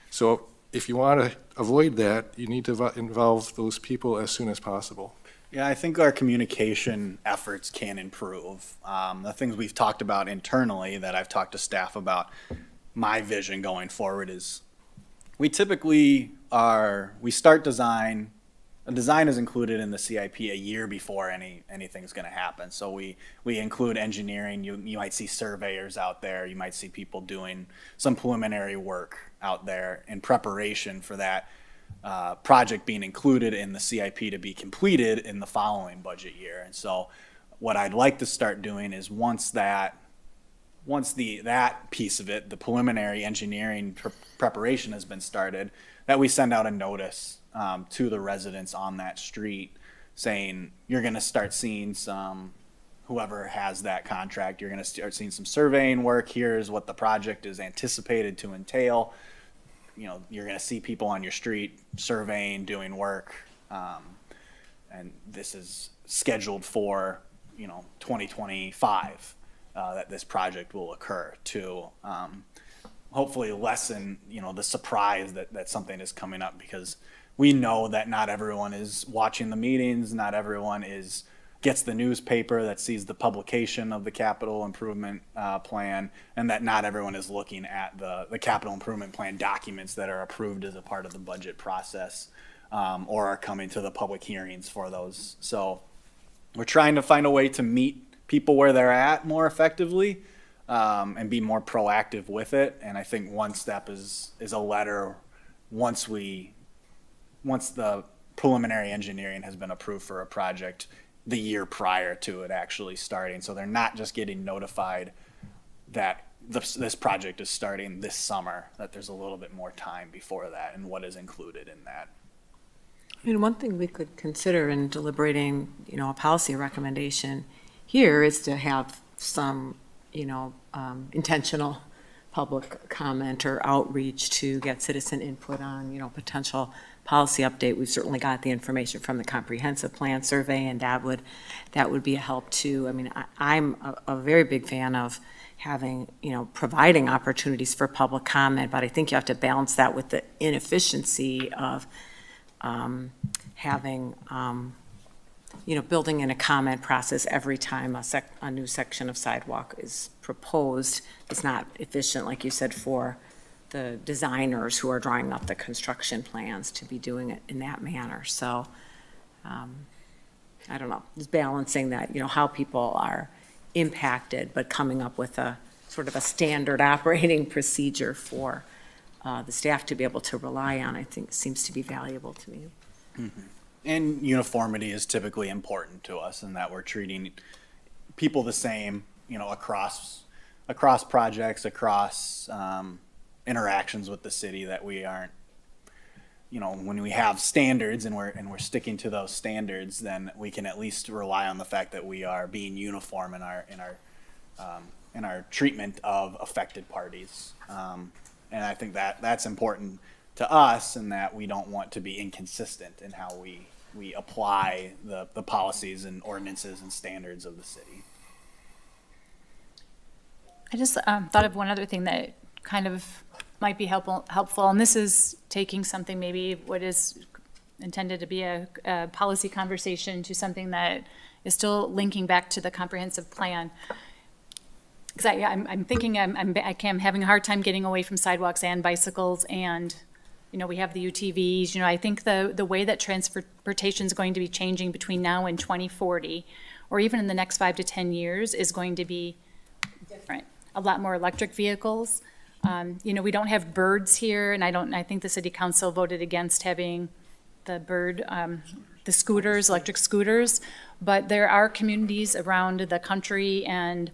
Speaker 6: So if you want to avoid that, you need to involve those people as soon as possible.
Speaker 7: Yeah, I think our communication efforts can improve. The things we've talked about internally that I've talked to staff about, my vision going forward is we typically start design. A design is included in the CIP a year before anything's going to happen. So we include engineering. You might see surveyors out there. You might see people doing some preliminary work out there in preparation for that project being included in the CIP to be completed in the following budget year. And so what I'd like to start doing is once that piece of it, the preliminary engineering preparation has been started, that we send out a notice to the residents on that street saying, you're going to start seeing whoever has that contract, you're going to start seeing some surveying work. Here's what the project is anticipated to entail. You're going to see people on your street surveying, doing work. And this is scheduled for, 2025, that this project will occur to hopefully lessen, the surprise that something is coming up, because we know that not everyone is watching the meetings, not everyone gets the newspaper that sees the publication of the capital improvement plan, and that not everyone is looking at the capital improvement plan documents that are approved as a part of the budget process, or are coming to the public hearings for those. So we're trying to find a way to meet people where they're at more effectively, and be more proactive with it. And I think one step is a letter once the preliminary engineering has been approved for a project the year prior to it actually starting. So they're not just getting notified that this project is starting this summer, that there's a little bit more time before that and what is included in that.
Speaker 5: One thing we could consider in deliberating, a policy recommendation here is to have some, intentional public comment or outreach to get citizen input on, potential policy update. We've certainly got the information from the comprehensive plan survey, and that would be a help too. I mean, I'm a very big fan of having, providing opportunities for public comment, but I think you have to balance that with the inefficiency of having, building in a comment process every time a new section of sidewalk is proposed. It's not efficient, like you said, for the designers who are drawing up the construction plans to be doing it in that manner. So I don't know, just balancing that, how people are impacted, but coming up with a sort of a standard operating procedure for the staff to be able to rely on, I think seems to be valuable to me.
Speaker 7: And uniformity is typically important to us in that we're treating people the same, across projects, across interactions with the city, that we aren't, when we have standards and we're sticking to those standards, then we can at least rely on the fact that we are being uniform in our treatment of affected parties. And I think that that's important to us, and that we don't want to be inconsistent in how we apply the policies and ordinances and standards of the city.
Speaker 3: I just thought of one other thing that kind of might be helpful, and this is taking something maybe what is intended to be a policy conversation to something that is still linking back to the comprehensive plan. Because I'm thinking I'm having a hard time getting away from sidewalks and bicycles, and we have the UTVs. I think the way that transportation is going to be changing between now and 2040, or even in the next 5 to 10 years, is going to be different. A lot more electric vehicles. We don't have birds here, and I think the city council voted against having the scooters, electric scooters. But there are communities around the country and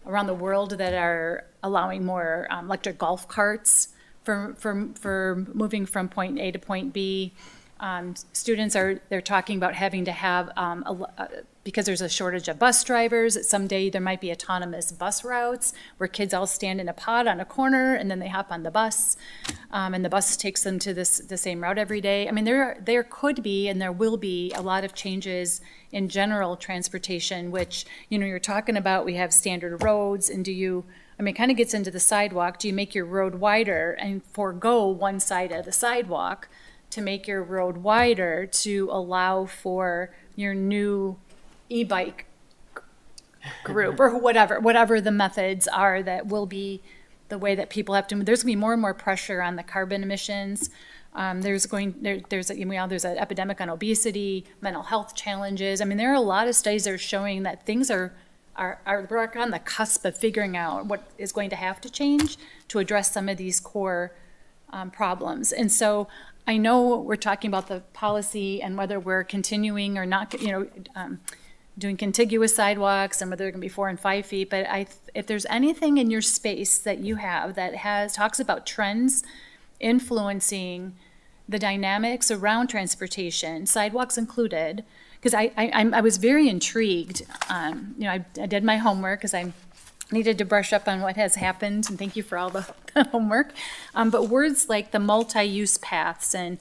Speaker 3: around the world that are allowing more electric golf carts for moving from point A to point B. Students they're talking about having to have, because there's a shortage of bus drivers, that someday there might be autonomous bus routes where kids all stand in a pod on a corner and then they hop on the bus, and the bus takes them to the same route every day. I mean, there could be and there will be a lot of changes in general transportation, which, you're talking about, we have standard roads, and it kind of gets into the sidewalk. Do you make your road wider and forego one side of the sidewalk to make your road wider to allow for your new e-bike group, or whatever the methods are that will be the way that people have to move? There's going to be more and more pressure on the carbon emissions. There's an epidemic on obesity, mental health challenges. I mean, there are a lot of studies that are showing that things we're on the cusp of figuring out what is going to have to change to address some of these core problems. And so I know we're talking about the policy and whether we're continuing or not, doing contiguous sidewalks and whether they're going to be 4 and 5 feet. But if there's anything in your space that you have that talks about trends influencing the dynamics around transportation, sidewalks included, because I was very intrigued. I did my homework because I needed to brush up on what has happened, and thank you for all the homework. But words like the multi-use paths and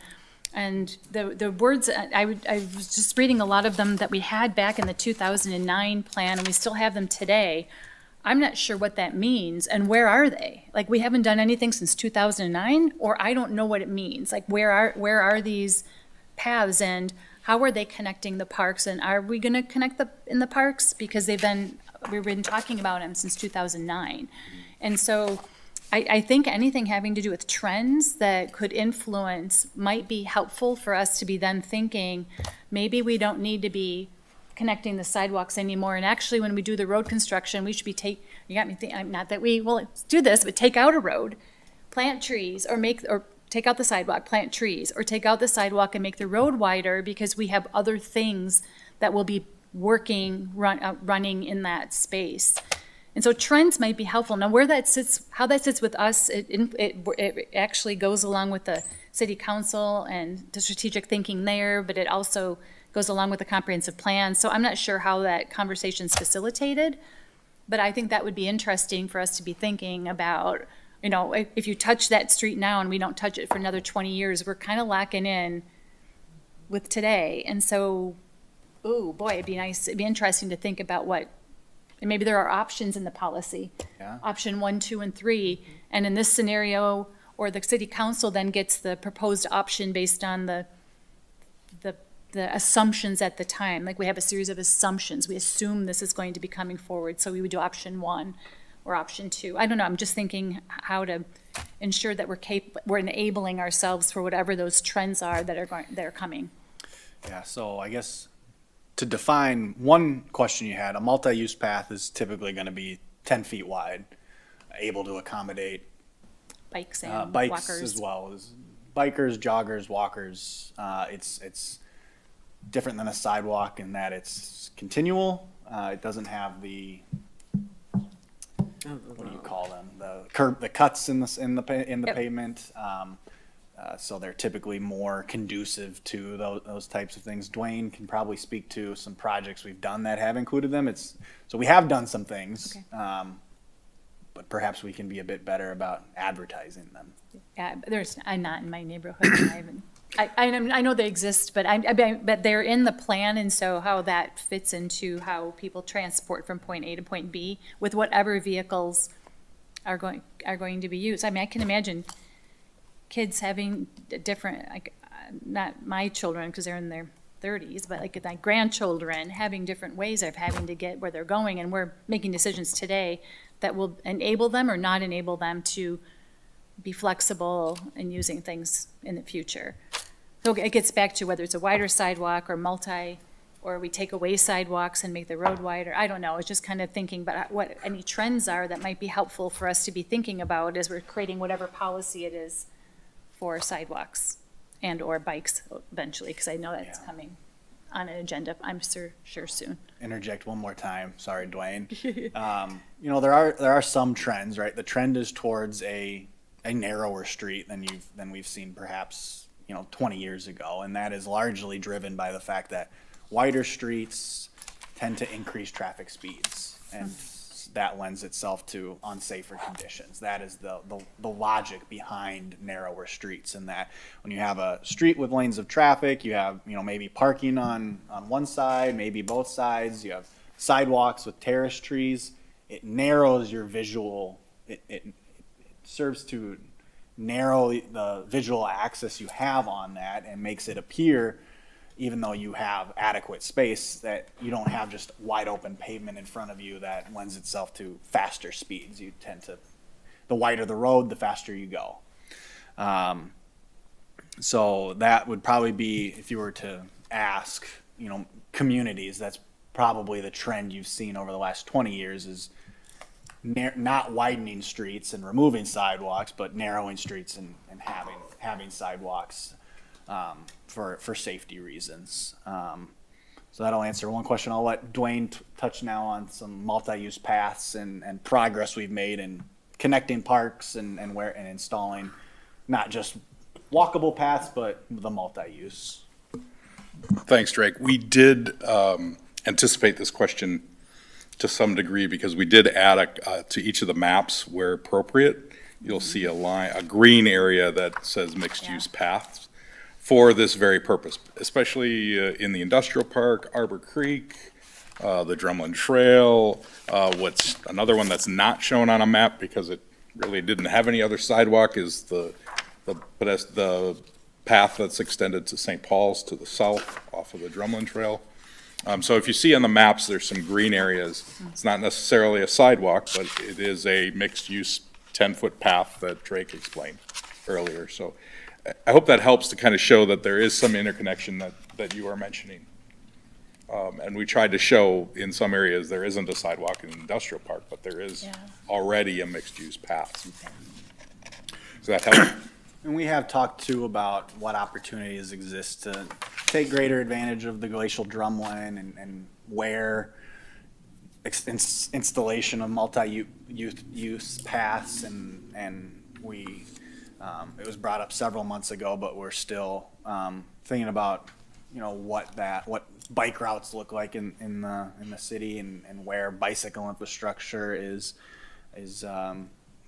Speaker 3: the words, I was just reading a lot of them that we had back in the 2009 plan, and we still have them today. I'm not sure what that means, and where are they? Like, we haven't done anything since 2009, or I don't know what it means. Like, where are these paths, and how are they connecting the parks, and are we going to connect in the parks? Because we've been talking about them since 2009. And so I think anything having to do with trends that could influence might be helpful for us to be then thinking, maybe we don't need to be connecting the sidewalks anymore. And actually, when we do the road construction, we should be you got me thinking, not that let's do this, but take out a road, plant trees, or take out the sidewalk, plant trees, or take out the sidewalk and make the road wider, because we have other things that will be running in that space. And so trends might be helpful. Now, how that sits with us, it actually goes along with the city council and the strategic thinking there, but it also goes along with the comprehensive plan. So I'm not sure how that conversation's facilitated, but I think that would be interesting for us to be thinking about. If you touch that street now and we don't touch it for another 20 years, we're kind of locking in with today. And so, oh boy, it'd be interesting to think about and maybe there are options in the policy.
Speaker 7: Yeah.
Speaker 3: Option 1, 2, and 3. And in this scenario, or the city council then gets the proposed option based on the assumptions at the time. Like, we have a series of assumptions. We assume this is going to be coming forward, so we would do option 1 or option 2. I don't know, I'm just thinking how to ensure that we're enabling ourselves for whatever those trends are that are coming.
Speaker 7: Yeah, so I guess to define one question you had, a multi-use path is typically going to be 10 feet wide, able to accommodate
Speaker 3: Bikes and
Speaker 7: bikes
Speaker 3: walkers.
Speaker 7: as well as bikers, joggers, walkers. It's different than a sidewalk in that it's continual. It doesn't have the, what do you call them? The cuts in the
Speaker 3: Yep.
Speaker 7: pavement. So they're typically more conducive to those types of things. Dwayne can probably speak to some projects we've done that have included them. So we have done some things, but perhaps we can be a bit better about advertising them.
Speaker 3: Yeah, but I'm not in my neighborhood. And I know they exist, but but they're in the plan, and so how that fits into how people transport from point A to point B with whatever vehicles are going to be used. I mean, I can imagine kids having different, like, not my children because they're in their 30s, but like my grandchildren having different ways of having to get where they're going, and we're making decisions today that will enable them or not enable them to be flexible in using things in the future. So it gets back to whether it's a wider sidewalk or or we take away sidewalks and make the road wider. I don't know. It's just kind of thinking about what any trends are that might be helpful for us to be thinking about as we're creating whatever policy it is for sidewalks and or bikes eventually, because I know that's coming on an agenda, I'm sure soon.
Speaker 7: Interject one more time. Sorry, Dwayne. There are some trends, right? The trend is towards a narrower street than we've seen perhaps 20 years ago, and that is largely driven by the fact that wider streets tend to increase traffic speeds, and that lends itself to unsafer conditions. That is the logic behind narrower streets, in that when you have a street with lanes of traffic, you have maybe parking on one side, maybe both sides, you have sidewalks with terrace trees. It narrows your visual, it serves to narrow the visual access you have on that, and makes it appear, even though you have adequate space, that you don't have just wide open pavement in front of you that lends itself to faster speeds. You tend to, the wider the road, the faster you go. So that would probably be, if you were to ask, communities, that's probably the trend you've seen over the last 20 years is not widening streets and removing sidewalks, but narrowing streets and having sidewalks for safety reasons. So that'll answer one question. I'll let Dwayne touch now on some multi-use paths and progress we've made in connecting parks and installing not just walkable paths, but the multi-use.
Speaker 9: Thanks, Drake. We did anticipate this question to some degree because we did add to each of the maps where appropriate. You'll see a green area that says mixed-use paths for this very purpose, especially in the industrial park, Arbor Creek, the Drumlin Trail. What's another one that's not shown on a map because it really didn't have any other sidewalk is the path that's extended to St. Paul's to the south off of the Drumlin Trail. So if you see on the maps, there's some green areas. It's not necessarily a sidewalk, but it is a mixed-use 10-foot path that Drake explained earlier. So I hope that helps to kind of show that there is some interconnection that you are mentioning. And we tried to show in some areas there isn't a sidewalk in the industrial park, but there is already a mixed-use path. Does that help?
Speaker 7: And we have talked too about what opportunities exist to take greater advantage of the glacial drumline and where installation of multi-use paths and we it was brought up several months ago, but we're still thinking about what bike routes look like in the city and where bicycle infrastructure is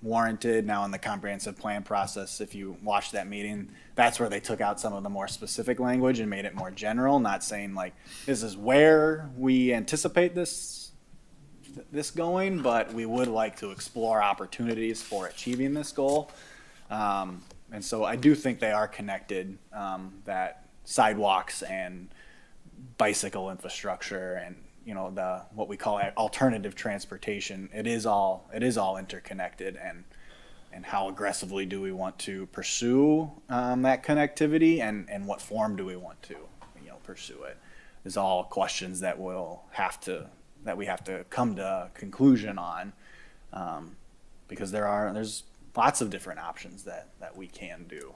Speaker 7: warranted. Now in the comprehensive plan process, if you watch that meeting, that's where they took out some of the more specific language and made it more general, not saying like this is where we anticipate this going, but we would like to explore opportunities for achieving this goal. And so I do think they are connected, that sidewalks and bicycle infrastructure and what we call alternative transportation, it is all interconnected, and how aggressively do we want to pursue that connectivity, and what form do we want to pursue it. is all questions that we have to come to a conclusion on. Because there's lots of different options that we can do.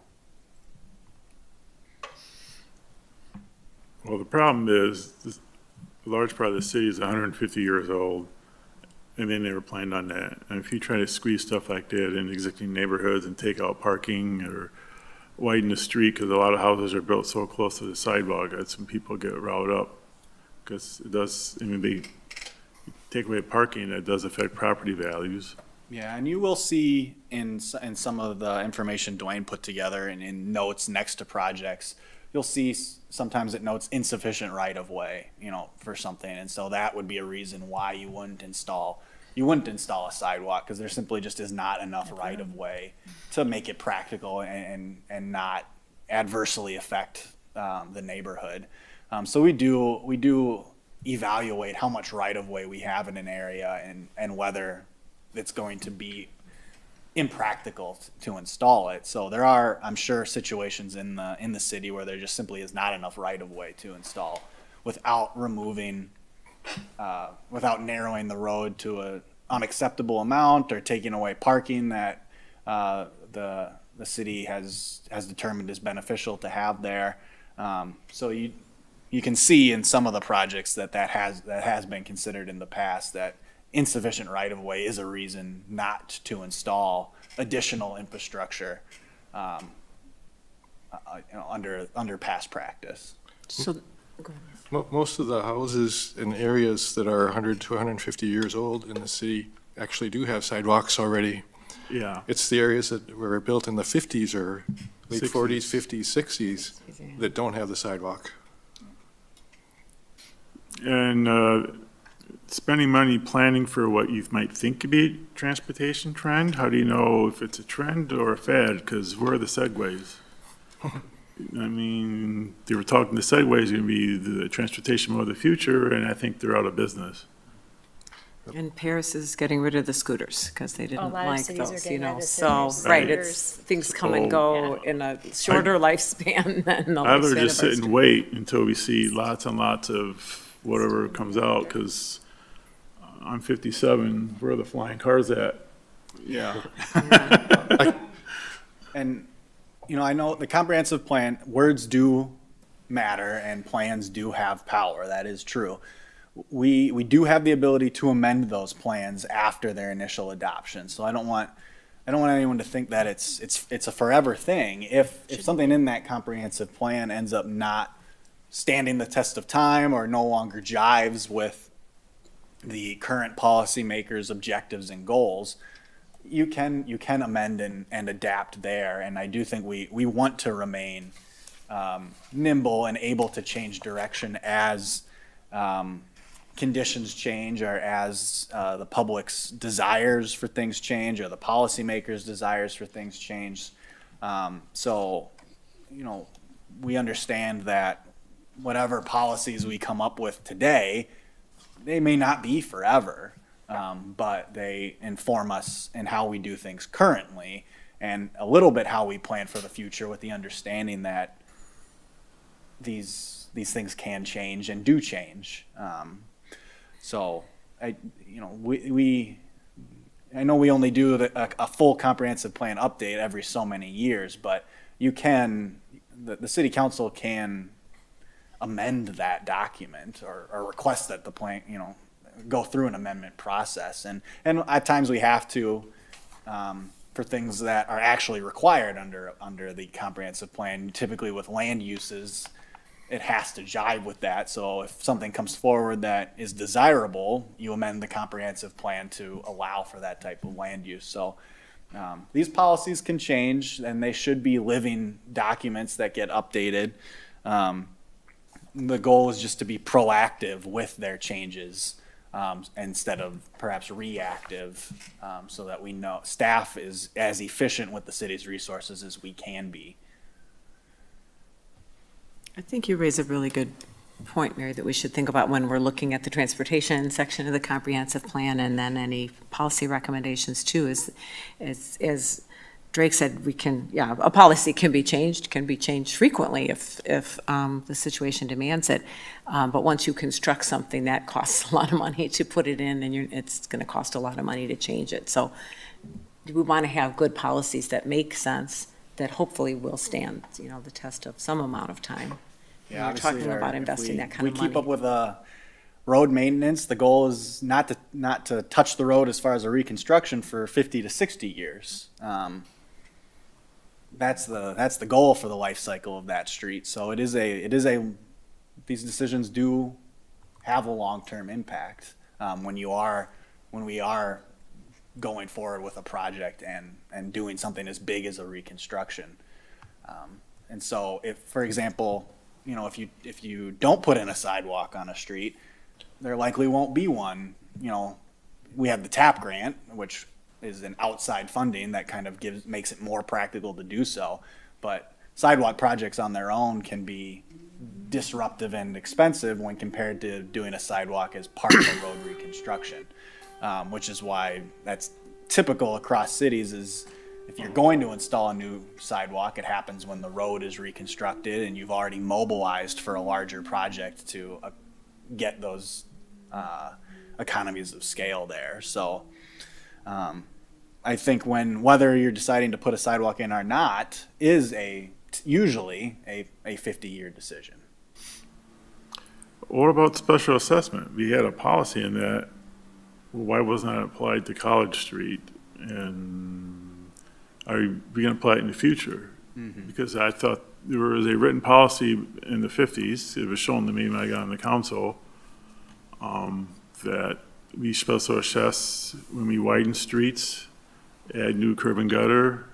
Speaker 1: Well, the problem is, a large part of the city is 150 years old, and they never planned on that. And if you try to squeeze stuff like that in existing neighborhoods and take out parking or widen the street, because a lot of houses are built so close to the sidewalk that some people get riled up. Because it does, I mean, they take away parking, that does affect property values.
Speaker 7: Yeah, and you will see in some of the information Dwayne put together and in notes next to projects, you'll see sometimes it notes insufficient right of way, for something. And so that would be a reason why you wouldn't install a sidewalk, because there simply just is not enough right of way to make it practical and not adversely affect the neighborhood. So we do evaluate how much right of way we have in an area and whether it's going to be impractical to install it. So there are, I'm sure, situations in the city where there just simply is not enough right of way to install without narrowing the road to an unacceptable amount or taking away parking that the city has determined is beneficial to have there. So you can see in some of the projects that has been considered in the past that insufficient right of way is a reason not to install additional infrastructure under past practice.
Speaker 5: So,
Speaker 6: Most of the houses in areas that are 100 to 150 years old in the city actually do have sidewalks already.
Speaker 1: Yeah.
Speaker 6: It's the areas that were built in the 50s or late
Speaker 1: 60s.
Speaker 6: 40s, 50s, 60s that don't have the sidewalk.
Speaker 1: And spending money planning for what you might think could be a transportation trend, how do you know if it's a trend or a fad? Because where are the segways? I mean, they were talking the segways are going to be the transportation mode of the future, and I think they're out of business.
Speaker 5: and Paris is getting rid of the scooters because they
Speaker 3: A
Speaker 5: didn't
Speaker 3: lot of
Speaker 5: like
Speaker 3: cities are
Speaker 5: those,
Speaker 3: getting rid of
Speaker 5: So,
Speaker 3: scooters.
Speaker 5: right,
Speaker 1: Right.
Speaker 5: it's, things come and
Speaker 1: So-
Speaker 5: go in a shorter lifespan than the
Speaker 1: I'd rather
Speaker 5: lifespan
Speaker 1: just
Speaker 5: of our
Speaker 1: sit and wait until we see lots and lots of whatever comes out, because I'm 57, where are the flying cars at? Yeah.
Speaker 7: And, I know the comprehensive plan, words do matter and plans do have power. That is true. We do have the ability to amend those plans after their initial adoption. So I don't want anyone to think that it's a forever thing. If something in that comprehensive plan ends up not standing the test of time or no longer jives with the current policymakers' objectives and goals, you can amend and adapt there. And I do think we want to remain nimble and able to change direction as conditions change, or as the public's desires for things change, or the policymakers' desires for things change. So, we understand that whatever policies we come up with today, they may not be forever, but they inform us in how we do things currently, and a little bit how we plan for the future, with the understanding that these things can change and do change. So I know we only do a full comprehensive plan update every so many years, but the city council can amend that document or request that the plan, go through an amendment process. And at times we have to, for things that are actually required under the comprehensive plan. Typically with land uses, it has to jive with that. So if something comes forward that is desirable, you amend the comprehensive plan to allow for that type of land use. So these policies can change, and they should be living documents that get updated. The goal is just to be proactive with their changes, instead of perhaps reactive, so that we know staff is as efficient with the city's resources as we can be.
Speaker 5: I think you raise a really good point, Mary, that we should think about when we're looking at the transportation section of the comprehensive plan, and then any policy recommendations too, is Drake said we can, yeah, a policy can be changed frequently if the situation demands it. But once you construct something, that costs a lot of money to put it in, and it's going to cost a lot of money to change it. So we want to have good policies that make sense, that hopefully will stand, the test of some amount of time.
Speaker 7: Yeah,
Speaker 5: We're
Speaker 7: obviously,
Speaker 5: talking about
Speaker 7: if
Speaker 5: investing that kind of
Speaker 7: We keep up
Speaker 5: money.
Speaker 7: with road maintenance. The goal is not to touch the road as far as a reconstruction for 50 to 60 years. That's the goal for the life cycle of that street. So these decisions do have a long-term impact when we are going forward with a project and doing something as big as a reconstruction. And so if, for example, if you don't put in a sidewalk on a street, there likely won't be one. We have the TAP grant, which is an outside funding that kind of makes it more practical to do so. But sidewalk projects on their own can be disruptive and expensive when compared to doing a sidewalk as part of a road reconstruction, which is why that's typical across cities. Is if you're going to install a new sidewalk, it happens when the road is reconstructed and you've already mobilized for a larger project to get those economies of scale there. So I think whether you're deciding to put a sidewalk in or not is usually a 50-year decision.
Speaker 1: What about special assessment? We had a policy in that. Why wasn't that applied to College Street? And are we going to apply it in the future? Because I thought there was a written policy in the 50s, it was shown to me when I got on the council, that we special assess when we widen streets, add new curb and gutter.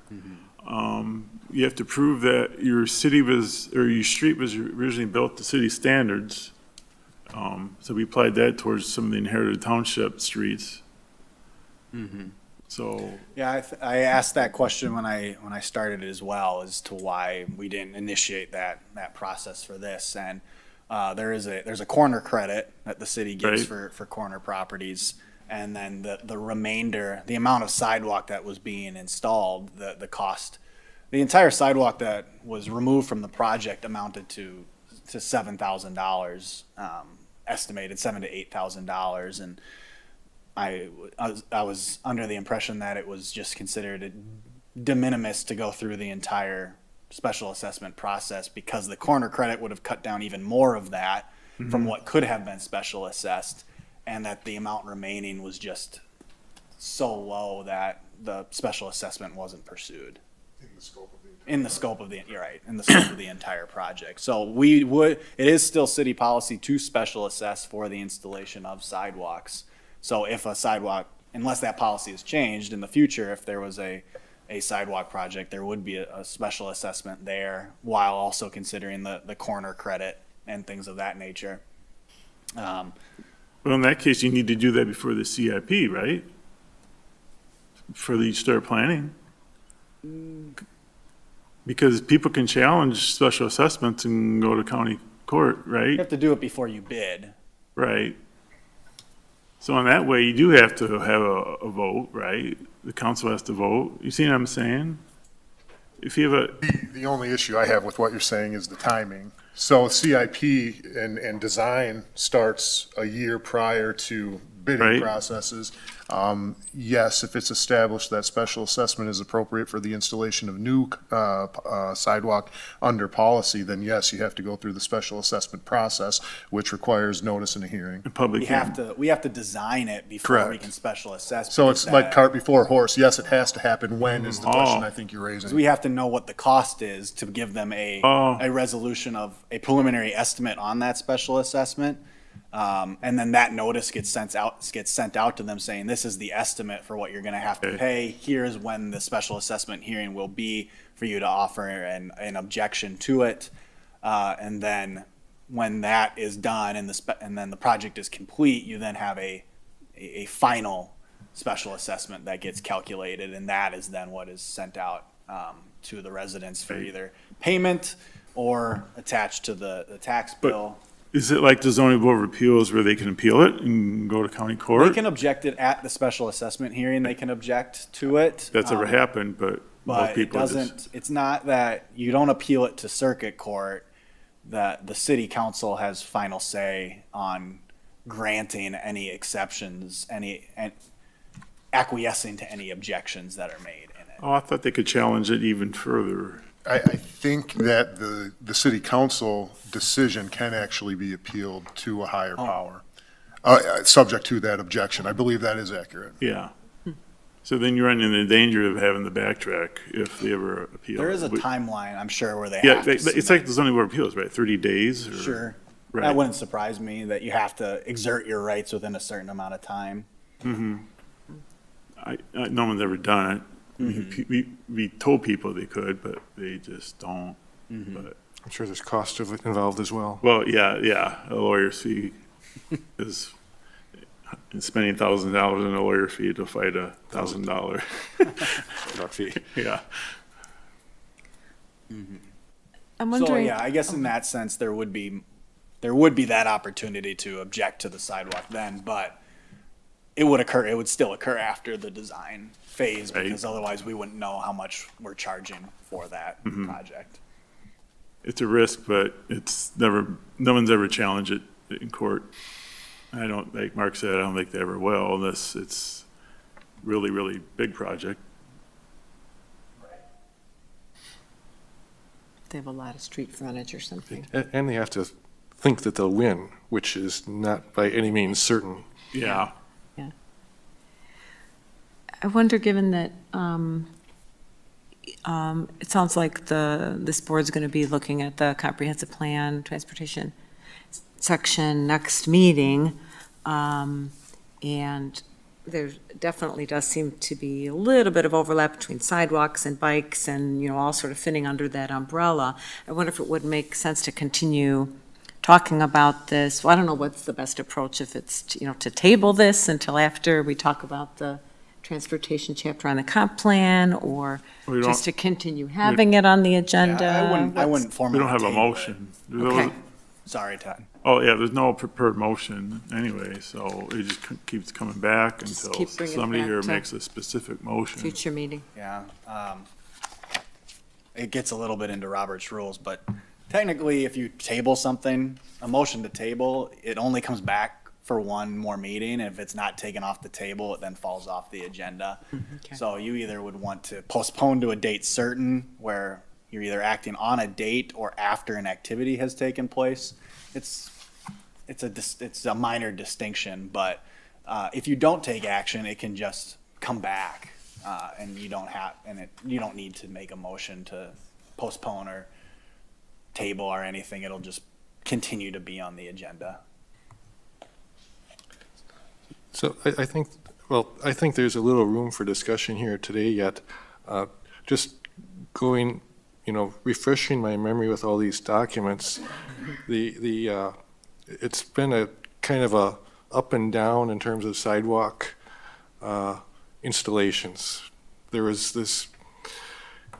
Speaker 1: You have to prove that your street was originally built to city standards. So we applied that towards some of the inherited township streets. So.
Speaker 7: Yeah, I asked that question when I started as well, as to why we didn't initiate that process for this. And there's a corner credit that the city gives
Speaker 1: Right.
Speaker 7: for corner properties, and then the remainder, the amount of sidewalk that was being installed, the cost, the entire sidewalk that was removed from the project amounted to $7,000, estimated $7,000 to $8,000, and I was under the impression that it was just considered de minimis to go through the entire special assessment process, because the corner credit would have cut down even more of that from what could have been special assessed, and that the amount remaining was just so low that the special assessment wasn't pursued. In the scope of the entire project. So it is still city policy to special assess for the installation of sidewalks. So if a sidewalk, unless that policy is changed in the future, if there was a sidewalk project, there would be a special assessment there, while also considering the corner credit and things of that nature.
Speaker 1: Well, in that case, you need to do that before the CIP, right? Before you start planning. Because people can challenge special assessments and go to county court,
Speaker 7: You
Speaker 1: right?
Speaker 7: have to do it before you bid.
Speaker 1: Right. So in that way, you do have to have a vote, right? The council has to vote. You see what I'm saying? If you have
Speaker 10: The only issue I have with what you're saying is the timing. So CIP and design starts a year prior to bidding
Speaker 1: Right.
Speaker 10: processes. Yes, if it's established that special assessment is appropriate for the installation of new sidewalk under policy, then yes, you have to go through the special assessment process, which requires notice and a hearing.
Speaker 1: a public
Speaker 7: We
Speaker 1: hearing.
Speaker 7: have to design it before we
Speaker 10: Correct.
Speaker 7: can special assess.
Speaker 10: So
Speaker 7: because
Speaker 10: it's like
Speaker 7: that-
Speaker 10: cart before horse. Yes, it has to happen. When is the question
Speaker 1: Oh.
Speaker 10: I think you're raising.
Speaker 7: we have to know what the cost is to give them a resolution of a preliminary estimate on that special assessment. And then that notice gets sent out to them saying, this is the estimate for what you're gonna have to
Speaker 1: Okay.
Speaker 7: pay. Here's when the special assessment hearing will be for you to offer an objection to it. And then when that is done and then the project is complete, you then have a final special assessment that gets calculated, and that is then what is sent out to the residents for either payment or attached to the tax bill.
Speaker 1: Is it like the zoning board of appeals where they can appeal it and go to county court?
Speaker 7: They can object it at the special assessment hearing. They can object to it.
Speaker 1: That's ever happened, but
Speaker 7: But it
Speaker 1: people just-
Speaker 7: doesn't, it's not that you don't appeal it to circuit court, that the city council has final say on granting any exceptions, and acquiescing to any objections that are made in it.
Speaker 1: Oh, I thought they could challenge it even further.
Speaker 10: I think that the city council decision can actually be appealed to a higher power, subject to that objection. I believe that is accurate.
Speaker 1: Yeah. So then you run into the danger of having to backtrack if they ever appeal.
Speaker 7: There is a
Speaker 1: We-
Speaker 7: timeline, I'm sure, where they
Speaker 1: Yeah,
Speaker 7: have to
Speaker 1: it's like
Speaker 7: submit.
Speaker 1: the zoning board of appeals, right? 30 days? Or,
Speaker 7: Sure.
Speaker 1: Right.
Speaker 7: That wouldn't surprise me, that you have to exert your rights within a certain amount of time.
Speaker 1: No one's ever done it.
Speaker 7: Mm-hmm.
Speaker 1: We told people they could, but they just don't. But,
Speaker 6: I'm sure there's cost of it involved as well.
Speaker 1: well, yeah, a lawyer's fee is spending $1,000 on a lawyer fee to fight $1,000.
Speaker 6: Not fee.
Speaker 1: Yeah.
Speaker 5: I'm
Speaker 7: So,
Speaker 5: wondering.
Speaker 7: yeah, I guess in that sense, there would be that opportunity to object to the sidewalk then, but it would still occur after the design phase,
Speaker 1: Right.
Speaker 7: because otherwise we wouldn't know how much we're charging for that project.
Speaker 1: It's a risk, but no one's ever challenged it in court. I don't, like Mark said, I don't think they ever will unless it's really, really big project.
Speaker 5: They have a lot of street frontage or something.
Speaker 6: And they have to think that they'll win, which is not by any means certain.
Speaker 1: Yeah.
Speaker 5: I wonder, given that it sounds like this board's going to be looking at the comprehensive plan, transportation section next meeting, and there definitely does seem to be a little bit of overlap between sidewalks and bikes and, all sort of fitting under that umbrella. I wonder if it would make sense to continue talking about this. Well, I don't know what's the best approach, if it's, to table this until after we talk about the transportation chapter on the comp plan, or
Speaker 1: We don't-
Speaker 5: just to continue having it on the agenda.
Speaker 7: Yeah, I wouldn't
Speaker 1: We
Speaker 7: formally
Speaker 1: don't have a
Speaker 7: table it.
Speaker 1: motion.
Speaker 5: Okay.
Speaker 7: Sorry, Todd.
Speaker 1: Oh, yeah, there's no prepared motion anyway, so it just keeps coming back
Speaker 5: Just
Speaker 1: until
Speaker 5: keep bringing it
Speaker 1: somebody
Speaker 5: back
Speaker 1: here
Speaker 5: to
Speaker 1: makes a specific motion.
Speaker 5: Future meeting.
Speaker 7: Yeah. It gets a little bit into Robert's rules, but technically, if you table something, a motion to table, it only comes back for one more meeting. If it's not taken off the table, it then falls off the agenda.
Speaker 5: Okay.
Speaker 7: So you either would want to postpone to a date certain, where you're either acting on a date or after an activity has taken place. It's a minor distinction, but if you don't take action, it can just come back, and you don't need to make a motion to postpone or table or anything. It'll just continue to be on the agenda.
Speaker 6: So I think there's a little room for discussion here today yet. Just going, refreshing my memory with all these documents, it's been a kind of a up and down in terms of sidewalk installations. There was this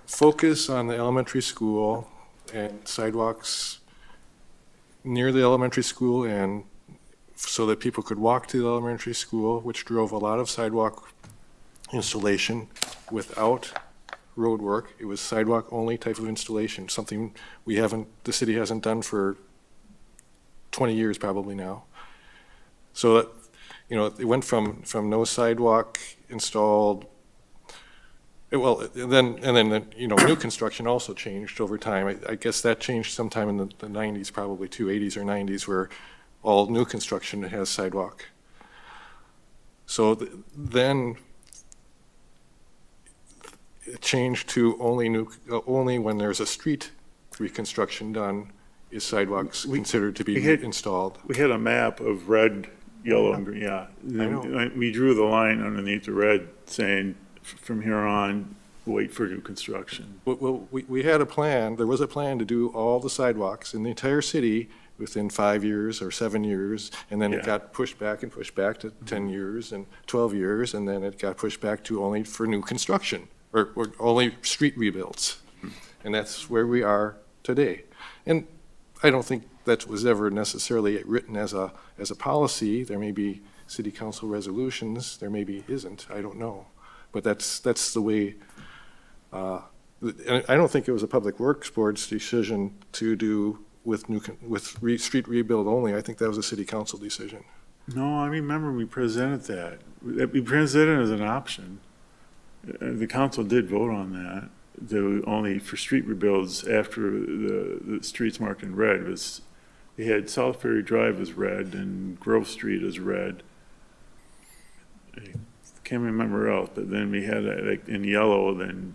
Speaker 6: focus on the elementary school and sidewalks near the elementary school, and so that people could walk to the elementary school, which drove a lot of sidewalk installation without road work. It was sidewalk-only type of installation, something the city hasn't done for 20 years probably now. So that, it went from no sidewalk installed. And then new construction also changed over time. I guess that changed sometime in the 90s, probably too, 80s or 90s, where all new construction has sidewalk. So then it changed to only when there's a street reconstruction done is sidewalks considered to be installed.
Speaker 1: We had a map of red, yellow, and green, yeah.
Speaker 6: know.
Speaker 1: We drew the line underneath the red saying, from here on, wait for new construction.
Speaker 6: Well, we had a plan, there was a plan to do all the sidewalks in the entire city within 5 years or 7 years, and then it
Speaker 1: Yeah.
Speaker 6: got pushed back to 10 years and 12 years, and then it got pushed back to only for new construction, or only street rebuilds. And that's where we are today. And I don't think that was ever necessarily written as a policy. There may be city council resolutions, there maybe isn't, I don't know. But that's the way And I don't think it was a Public Works Board's decision to do with street rebuild only. I think that was a city council decision.
Speaker 1: No, I remember we presented that. We presented it as an option. The council did vote on that. Only for street rebuilds after the streets marked in red was, they had South Ferry Drive as red and Grove Street as red. I can't remember else, but then we had like in yellow, then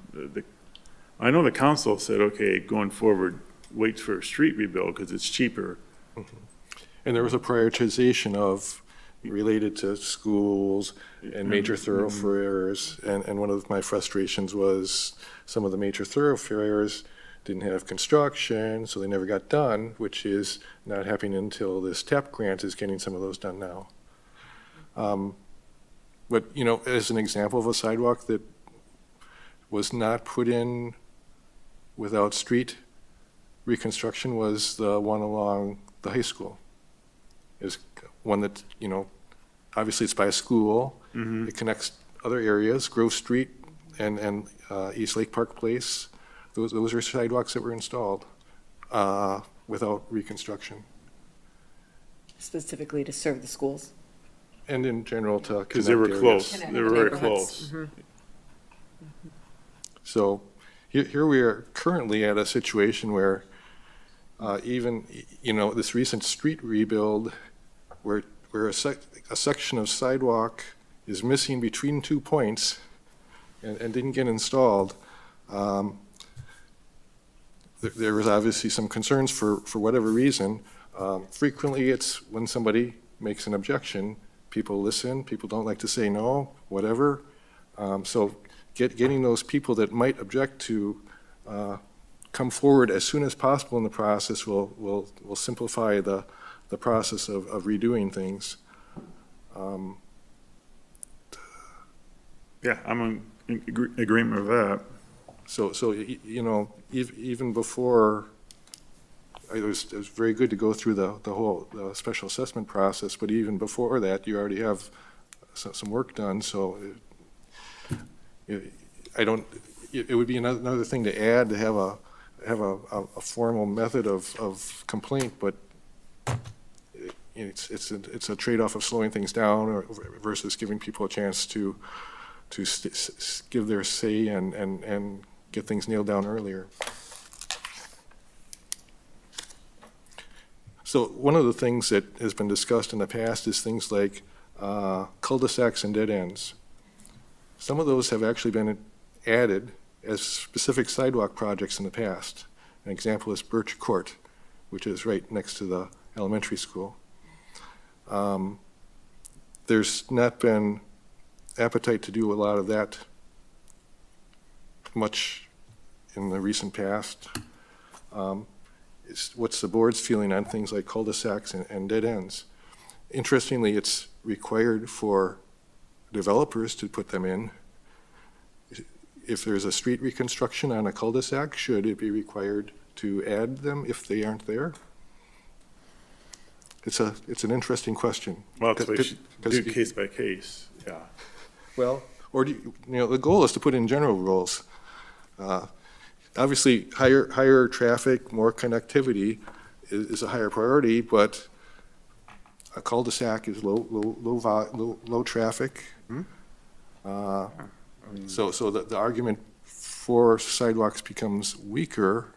Speaker 1: I know the council said, okay, going forward, wait for a street rebuild because it's cheaper.
Speaker 6: And there was a prioritization of related to schools and major thoroughfares. And one of my frustrations was some of the major thoroughfares didn't have construction, so they never got done, which is not happening until this TAP grant is getting some of those done now. But, you know, as an example of a sidewalk that was not put in without street reconstruction was the one along the high school. Is one that, you know, obviously it's by a school. It connects other areas, Grove Street and East Lake Park Place. Those are sidewalks that were installed without reconstruction.
Speaker 5: Specifically to serve the schools?
Speaker 6: And in general to connect
Speaker 1: Because they were
Speaker 6: areas.
Speaker 1: close.
Speaker 5: Connect
Speaker 1: They were very
Speaker 5: neighborhoods.
Speaker 1: close.
Speaker 6: So here we are currently at a situation where even, you know, this recent street rebuild where a section of sidewalk is missing between 2 points and didn't get installed. There was obviously some concerns for whatever reason. Frequently it's when somebody makes an objection, people listen, people don't like to say no, whatever. So getting those people that might object to come forward as soon as possible in the process will simplify the process of redoing things.
Speaker 1: Yeah, I'm in agreement with that.
Speaker 6: So you know, even before, it was very good to go through the whole special assessment process, but even before that, you already have some work done, so it would be another thing to add, to have a formal method of complaint, but it's a trade-off of slowing things down versus giving people a chance to give their say and get things nailed down earlier. So one of the things that has been discussed in the past is things like cul-de-sacs and dead ends. Some of those have actually been added as specific sidewalk projects in the past. An example is Birch Court, which is right next to the elementary school. There's not been appetite to do a lot of that much in the recent past. What's the board's feeling on things like cul-de-sacs and dead ends? Interestingly, it's required for developers to put them in. If there's a street reconstruction on a cul-de-sac, should it be required to add them if they aren't there? It's an interesting question.
Speaker 1: Well, that's why you should do
Speaker 6: 'Cause-
Speaker 1: case by case, yeah.
Speaker 6: Well, or do you know, the goal is to put in general rules. Obviously, higher traffic, more connectivity is a higher priority, but a cul-de-sac is low traffic. So the argument for sidewalks becomes weaker,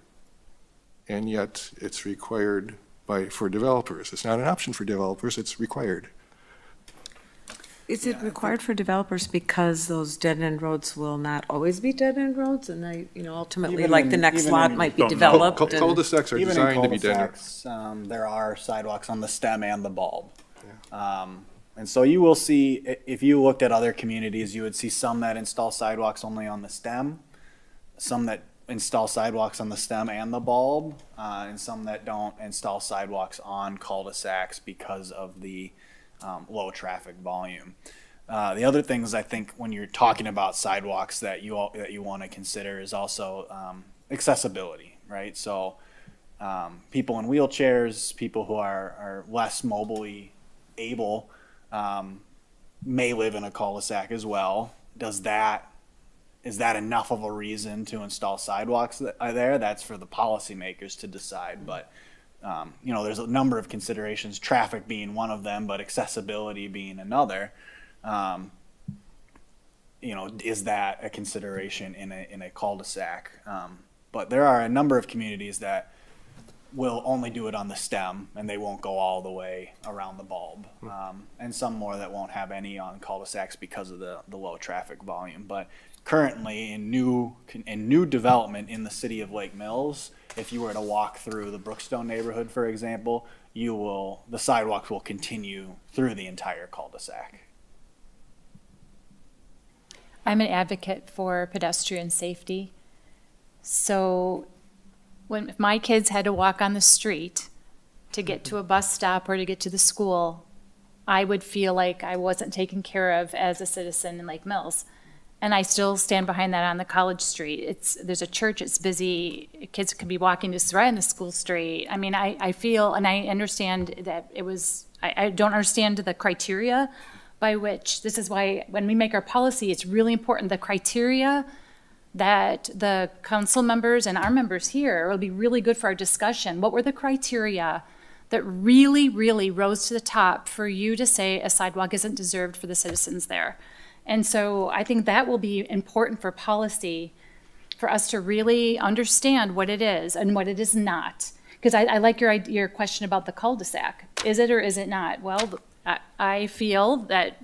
Speaker 6: and yet it's required for developers. It's not an option for developers, it's required.
Speaker 5: Is it required for developers because those dead-end roads will not always be dead-end roads? And ultimately,
Speaker 7: Even
Speaker 5: like
Speaker 7: in-
Speaker 5: the next
Speaker 7: even
Speaker 5: lot
Speaker 7: in-
Speaker 5: might be
Speaker 1: Don't know.
Speaker 5: developed. and-
Speaker 6: Cul-de-sacs are
Speaker 7: Even in
Speaker 6: designed to be dead.
Speaker 7: cul-de-sacs, there are sidewalks on the stem and the bulb. And so you will see, if you looked at other communities, you would see some that install sidewalks only on the stem, some that install sidewalks on the stem and the bulb, and some that don't install sidewalks on cul-de-sacs because of the low traffic volume. The other things I think when you're talking about sidewalks that you want to consider is also accessibility, right? So people in wheelchairs, people who are less mobily able, may live in a cul-de-sac as well. Does that is that enough of a reason to install sidewalks that are there? That's for the policymakers to decide, but, there's a number of considerations, traffic being one of them, but accessibility being another. Is that a consideration in a cul-de-sac? But there are a number of communities that will only do it on the stem and they won't go all the way around the bulb. And some more that won't have any on cul-de-sacs because of the low traffic volume. But currently in new development in the city of Lake Mills, if you were to walk through the Brookstone neighborhood, for example, the sidewalks will continue through the entire cul-de-sac.
Speaker 3: I'm an advocate for pedestrian safety. So if my kids had to walk on the street to get to a bus stop or to get to the school, I would feel like I wasn't taken care of as a citizen in Lake Mills. And I still stand behind that on the College Street. There's a church, it's busy, kids could be walking just right on the school street. I mean, I feel, and I understand that I don't understand the criteria by which, this is why when we make our policy, it's really important, the criteria that the council members and our members here will be really good for our discussion. What were the criteria that really, really rose to the top for you to say a sidewalk isn't deserved for the citizens there? And so I think that will be important for policy, for us to really understand what it is and what it is not. Because I like your question about the cul-de-sac. Is it or is it not? Well, I feel that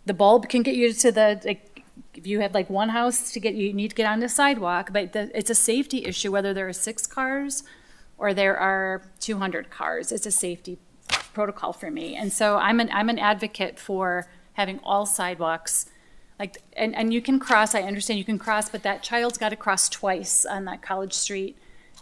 Speaker 3: the bulb can get you to if you have like one house you need to get on the sidewalk, but it's a safety issue whether there are 6 cars or there are 200 cars. It's a safety protocol for me. And so I'm an advocate for having all sidewalks, and you can cross, I understand you can cross, but that child's got to cross twice on that College Street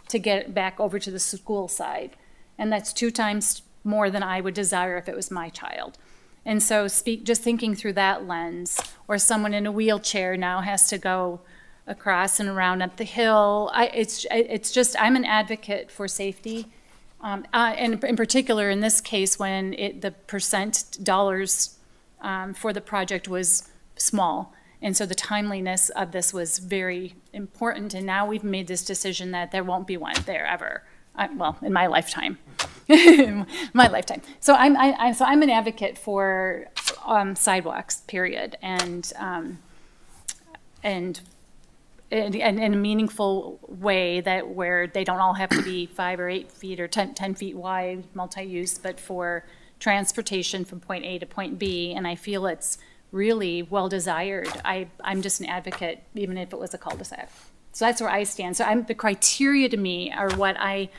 Speaker 3: to get back over to the school side. And that's 2 times more than I would desire if it was my child. And so just thinking through that lens, or someone in a wheelchair now has to go across and around up the hill. It's just, I'm an advocate for safety. And in particular, in this case, when the percent dollars for the project was small. And so the timeliness of this was very important. And now we've made this decision that there won't be one there ever. In my lifetime. My lifetime. So I'm an advocate for sidewalks, period, and in a meaningful way where they don't all have to be 5 or 8 feet or 10 feet wide, multi-use, but for transportation from point A to point B. And I feel it's really well desired. I'm just an advocate, even if it was a cul-de-sac. So that's where I stand. So the criteria to me are what I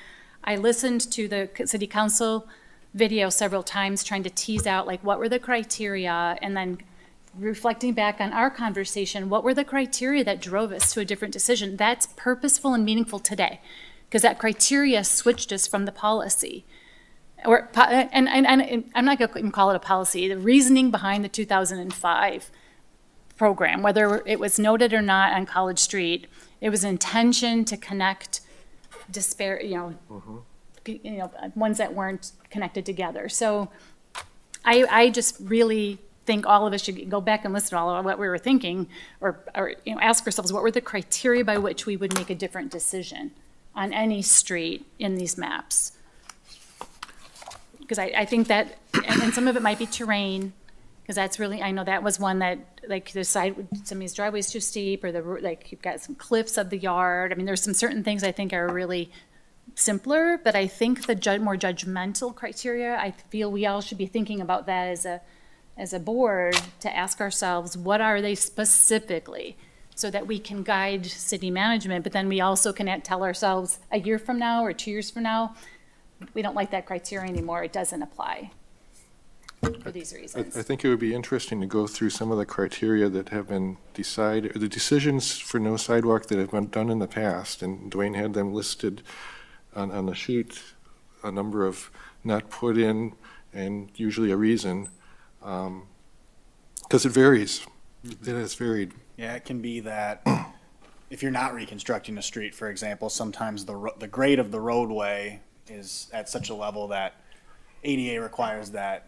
Speaker 3: listened to the city council video several times trying to tease out what were the criteria, and then reflecting back on our conversation, what were the criteria that drove us to a different decision? That's purposeful and meaningful today, because that criteria switched us from the policy. And I'm not going to even call it a policy, the reasoning behind the 2005 program, whether it was noted or not on College Street, it was an intention to connect ones that weren't connected together. So I just really think all of us should go back and listen to all of what we were thinking, or ask ourselves, what were the criteria by which we would make a different decision on any street in these maps? Because I think that, and some of it might be terrain, because that's really, I know that was one that, some of these driveways too steep, or you've got some cliffs of the yard. I mean, there's some certain things I think are really simpler, but I think the more judgmental criteria, I feel we all should be thinking about that as a board, to ask ourselves, what are they specifically, so that we can guide city management, but then we also can tell ourselves a year from now or 2 years from now, we don't like that criteria anymore, it doesn't apply for these reasons.
Speaker 6: I think it would be interesting to go through some of the criteria that have been decided, or the decisions for no sidewalk that have been done in the past, and Dwayne had them listed on the sheet, a number of not put in, and usually a reason, because it varies. It has varied.
Speaker 7: Yeah, it can be that if you're not reconstructing a street, for example, sometimes the grade of the roadway is at such a level that ADA requires that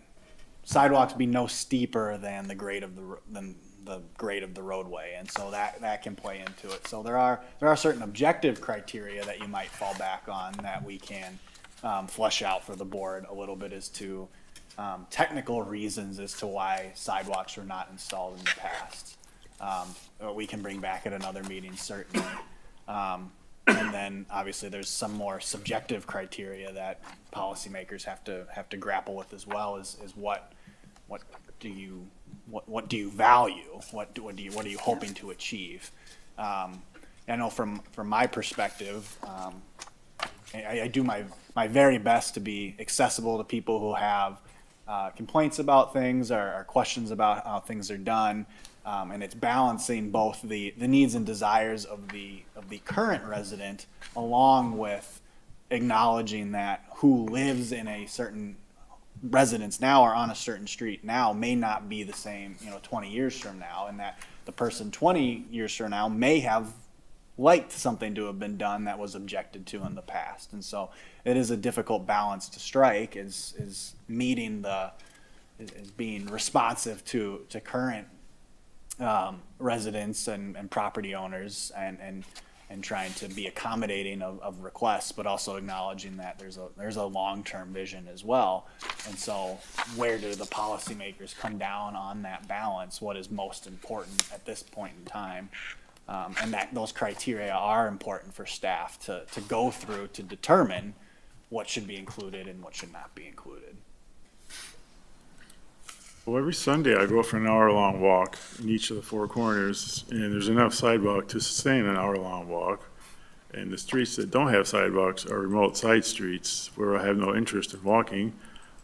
Speaker 7: sidewalks be no steeper than the grade of the grade of the roadway, and so that can play into it. So there are certain objective criteria that you might fall back on that we can flesh out for the board a little bit as to technical reasons as to why sidewalks were not installed in the past. We can bring back at another meeting, certainly. And then obviously there's some more subjective criteria that policymakers have to grapple with as well, is what do you value? What are you hoping to achieve? I know from my perspective, I do my very best to be accessible to people who have complaints about things or questions about how things are done. And it's balancing both the needs and desires of the current resident, along with acknowledging that who lives in a certain residence now or on a certain street now may not be the same, 20 years from now, and that the person 20 years from now may have liked something to have been done that was objected to in the past. And so it is a difficult balance to strike, is meeting is being responsive to current residents and property owners, and trying to be accommodating of requests, but also acknowledging that there's a long-term vision as well. And so where do the policymakers come down on that balance? What is most important at this point in time? And that those criteria are important for staff to go through to determine what should be included and what should not be included.
Speaker 1: Well, every Sunday I go for an hour-long walk in each of the four corners, and there's enough sidewalk to sustain an hour-long walk. And the streets that don't have sidewalks are remote side streets where I have no interest in walking.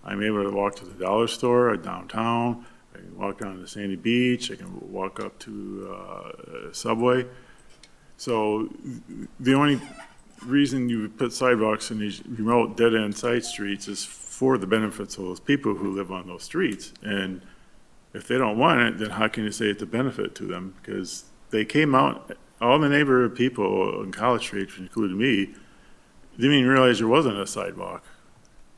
Speaker 1: I'm able to walk to the dollar store downtown, I can walk down to Sandy Beach, I can walk up to Subway. So the only reason you put sidewalks in these remote dead-end side streets is for the benefits of those people who live on those streets. And if they don't want it, then how can you say it's a benefit to them? Because they came out, all the neighborhood people in College Street, which included me, didn't even realize there wasn't a sidewalk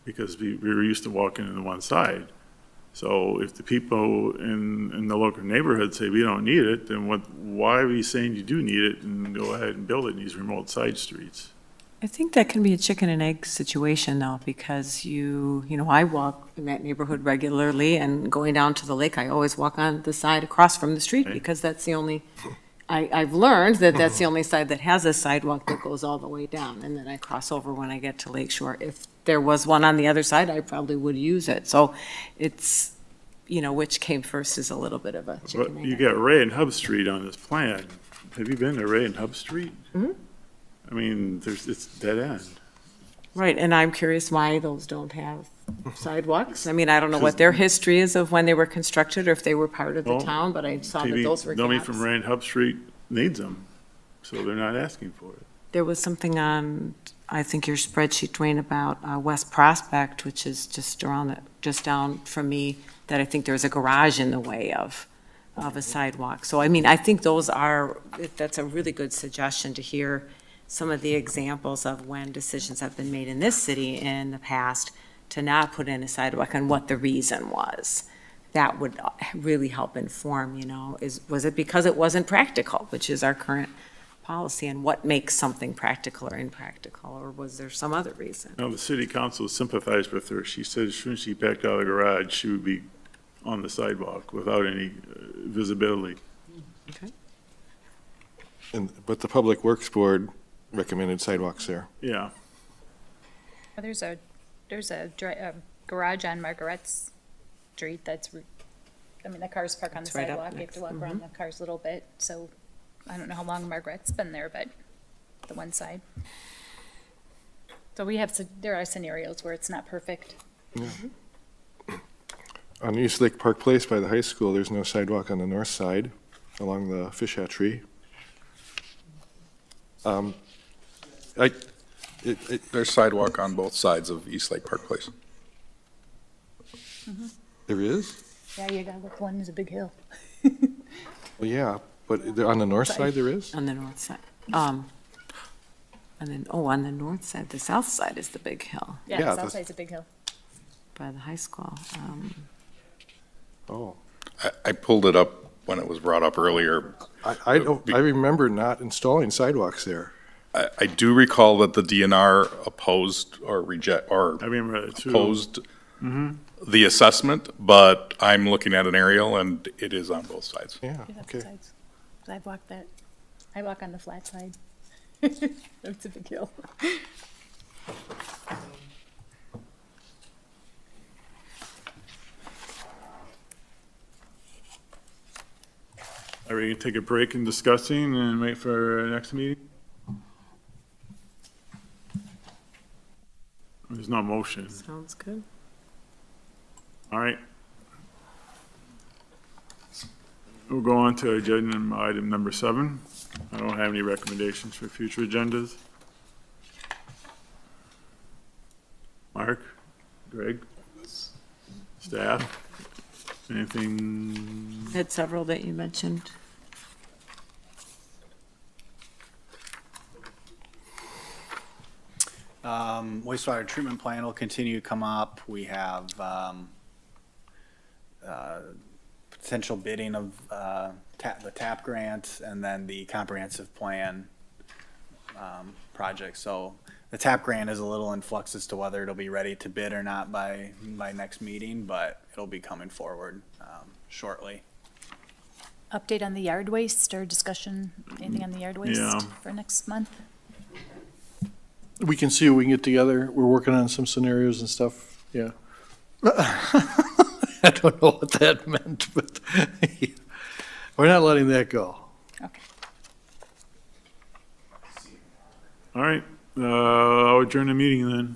Speaker 1: because we were used to walking on one side. So if the people in the local neighborhood say we don't need it, then why are we saying you do need it and go ahead and build it in these remote side streets?
Speaker 5: I think that can be a chicken and egg situation though, because I walk in that neighborhood regularly, and going down to the lake, I always walk on the side across from the street
Speaker 1: Right.
Speaker 5: because that's the only, I've learned that that's the only side that has a sidewalk that goes all the way down, and then I cross over when I get to Lake Shore. If there was one on the other side, I probably would use it. So it's, which came first is a little bit of a
Speaker 1: But
Speaker 5: chicken and
Speaker 1: you
Speaker 5: egg.
Speaker 1: got Ray and Hub Street on this plan. Have you been to Ray and Hub Street?
Speaker 5: Mhm.
Speaker 1: I mean, it's dead end.
Speaker 5: Right, and I'm curious why those don't have sidewalks. I mean, I don't know what their history is of when they were constructed or if they were part of the
Speaker 1: Well,
Speaker 5: town, but I saw that
Speaker 1: Maybe
Speaker 5: those were
Speaker 1: nobody
Speaker 5: gaps.
Speaker 1: from Ray and Hub Street needs them, so they're not asking for it.
Speaker 5: There was something on, I think, your spreadsheet, Dwayne, about West Prospect, which is just down from me, that I think there's a garage in the way of a sidewalk. So, I mean, I think that's a really good suggestion to hear some of the examples of when decisions have been made in this city in the past to not put in a sidewalk and what the reason was. That would really help inform, was it because it wasn't practical, which is our current policy, and what makes something practical or impractical, or was there some other reason?
Speaker 1: No, the city council sympathized with her. She said as soon as she backed out of the garage, she would be on the sidewalk without any visibility.
Speaker 5: Okay.
Speaker 6: But the Public Works Board recommended sidewalks there.
Speaker 1: Yeah.
Speaker 3: There's a garage on Margaret's Street the cars park on the
Speaker 5: It's right up
Speaker 3: sidewalk. You have to walk around the cars a little bit, so I don't know how long Margaret's been there, but the one side. So there are scenarios where it's not perfect.
Speaker 6: On East Lake Park Place by the high school, there's no sidewalk on the north side along the fish hatchery.
Speaker 9: There's sidewalk on both sides of East Lake Park Place.
Speaker 6: There is?
Speaker 3: Yeah, you gotta look, one is a big hill.
Speaker 6: Well, yeah, but on the north side there is?
Speaker 5: On the north side. And then, on the north side, the south side is the big hill
Speaker 3: Yeah,
Speaker 6: Yeah,
Speaker 3: the south
Speaker 6: that's-
Speaker 3: side's a big hill.
Speaker 5: by the high school.
Speaker 6: Oh,
Speaker 9: I pulled it up when it was brought up earlier.
Speaker 6: I remember not installing sidewalks there.
Speaker 9: I do recall that the DNR opposed or reject, or
Speaker 1: I remember that too.
Speaker 9: opposed the assessment, but I'm looking at an aerial and it is on both sides.
Speaker 6: Yeah, okay.
Speaker 3: I walk on the flat side. It's a big hill.
Speaker 1: Are we gonna take a break in discussing and wait for our next meeting? There's no motion.
Speaker 5: Sounds good.
Speaker 1: All right. We'll go on to agenda item number 7. I don't have any recommendations for future agendas. Mark, Greg, staff, anything?
Speaker 5: Had several that you mentioned.
Speaker 7: Wastewater treatment plant will continue to come up. We have potential bidding of the TAP grant and then the comprehensive plan project. So the TAP grant is a little in flux as to whether it'll be ready to bid or not by next meeting, but it'll be coming forward shortly.
Speaker 3: Update on the yard waste or discussion, anything on the yard waste
Speaker 1: Yeah.
Speaker 3: for next month?
Speaker 4: We can see what we can get together. We're working on some scenarios and stuff, yeah. I don't know what that meant, but we're not letting that go.
Speaker 3: Okay.
Speaker 1: All right, I'll adjourn the meeting then.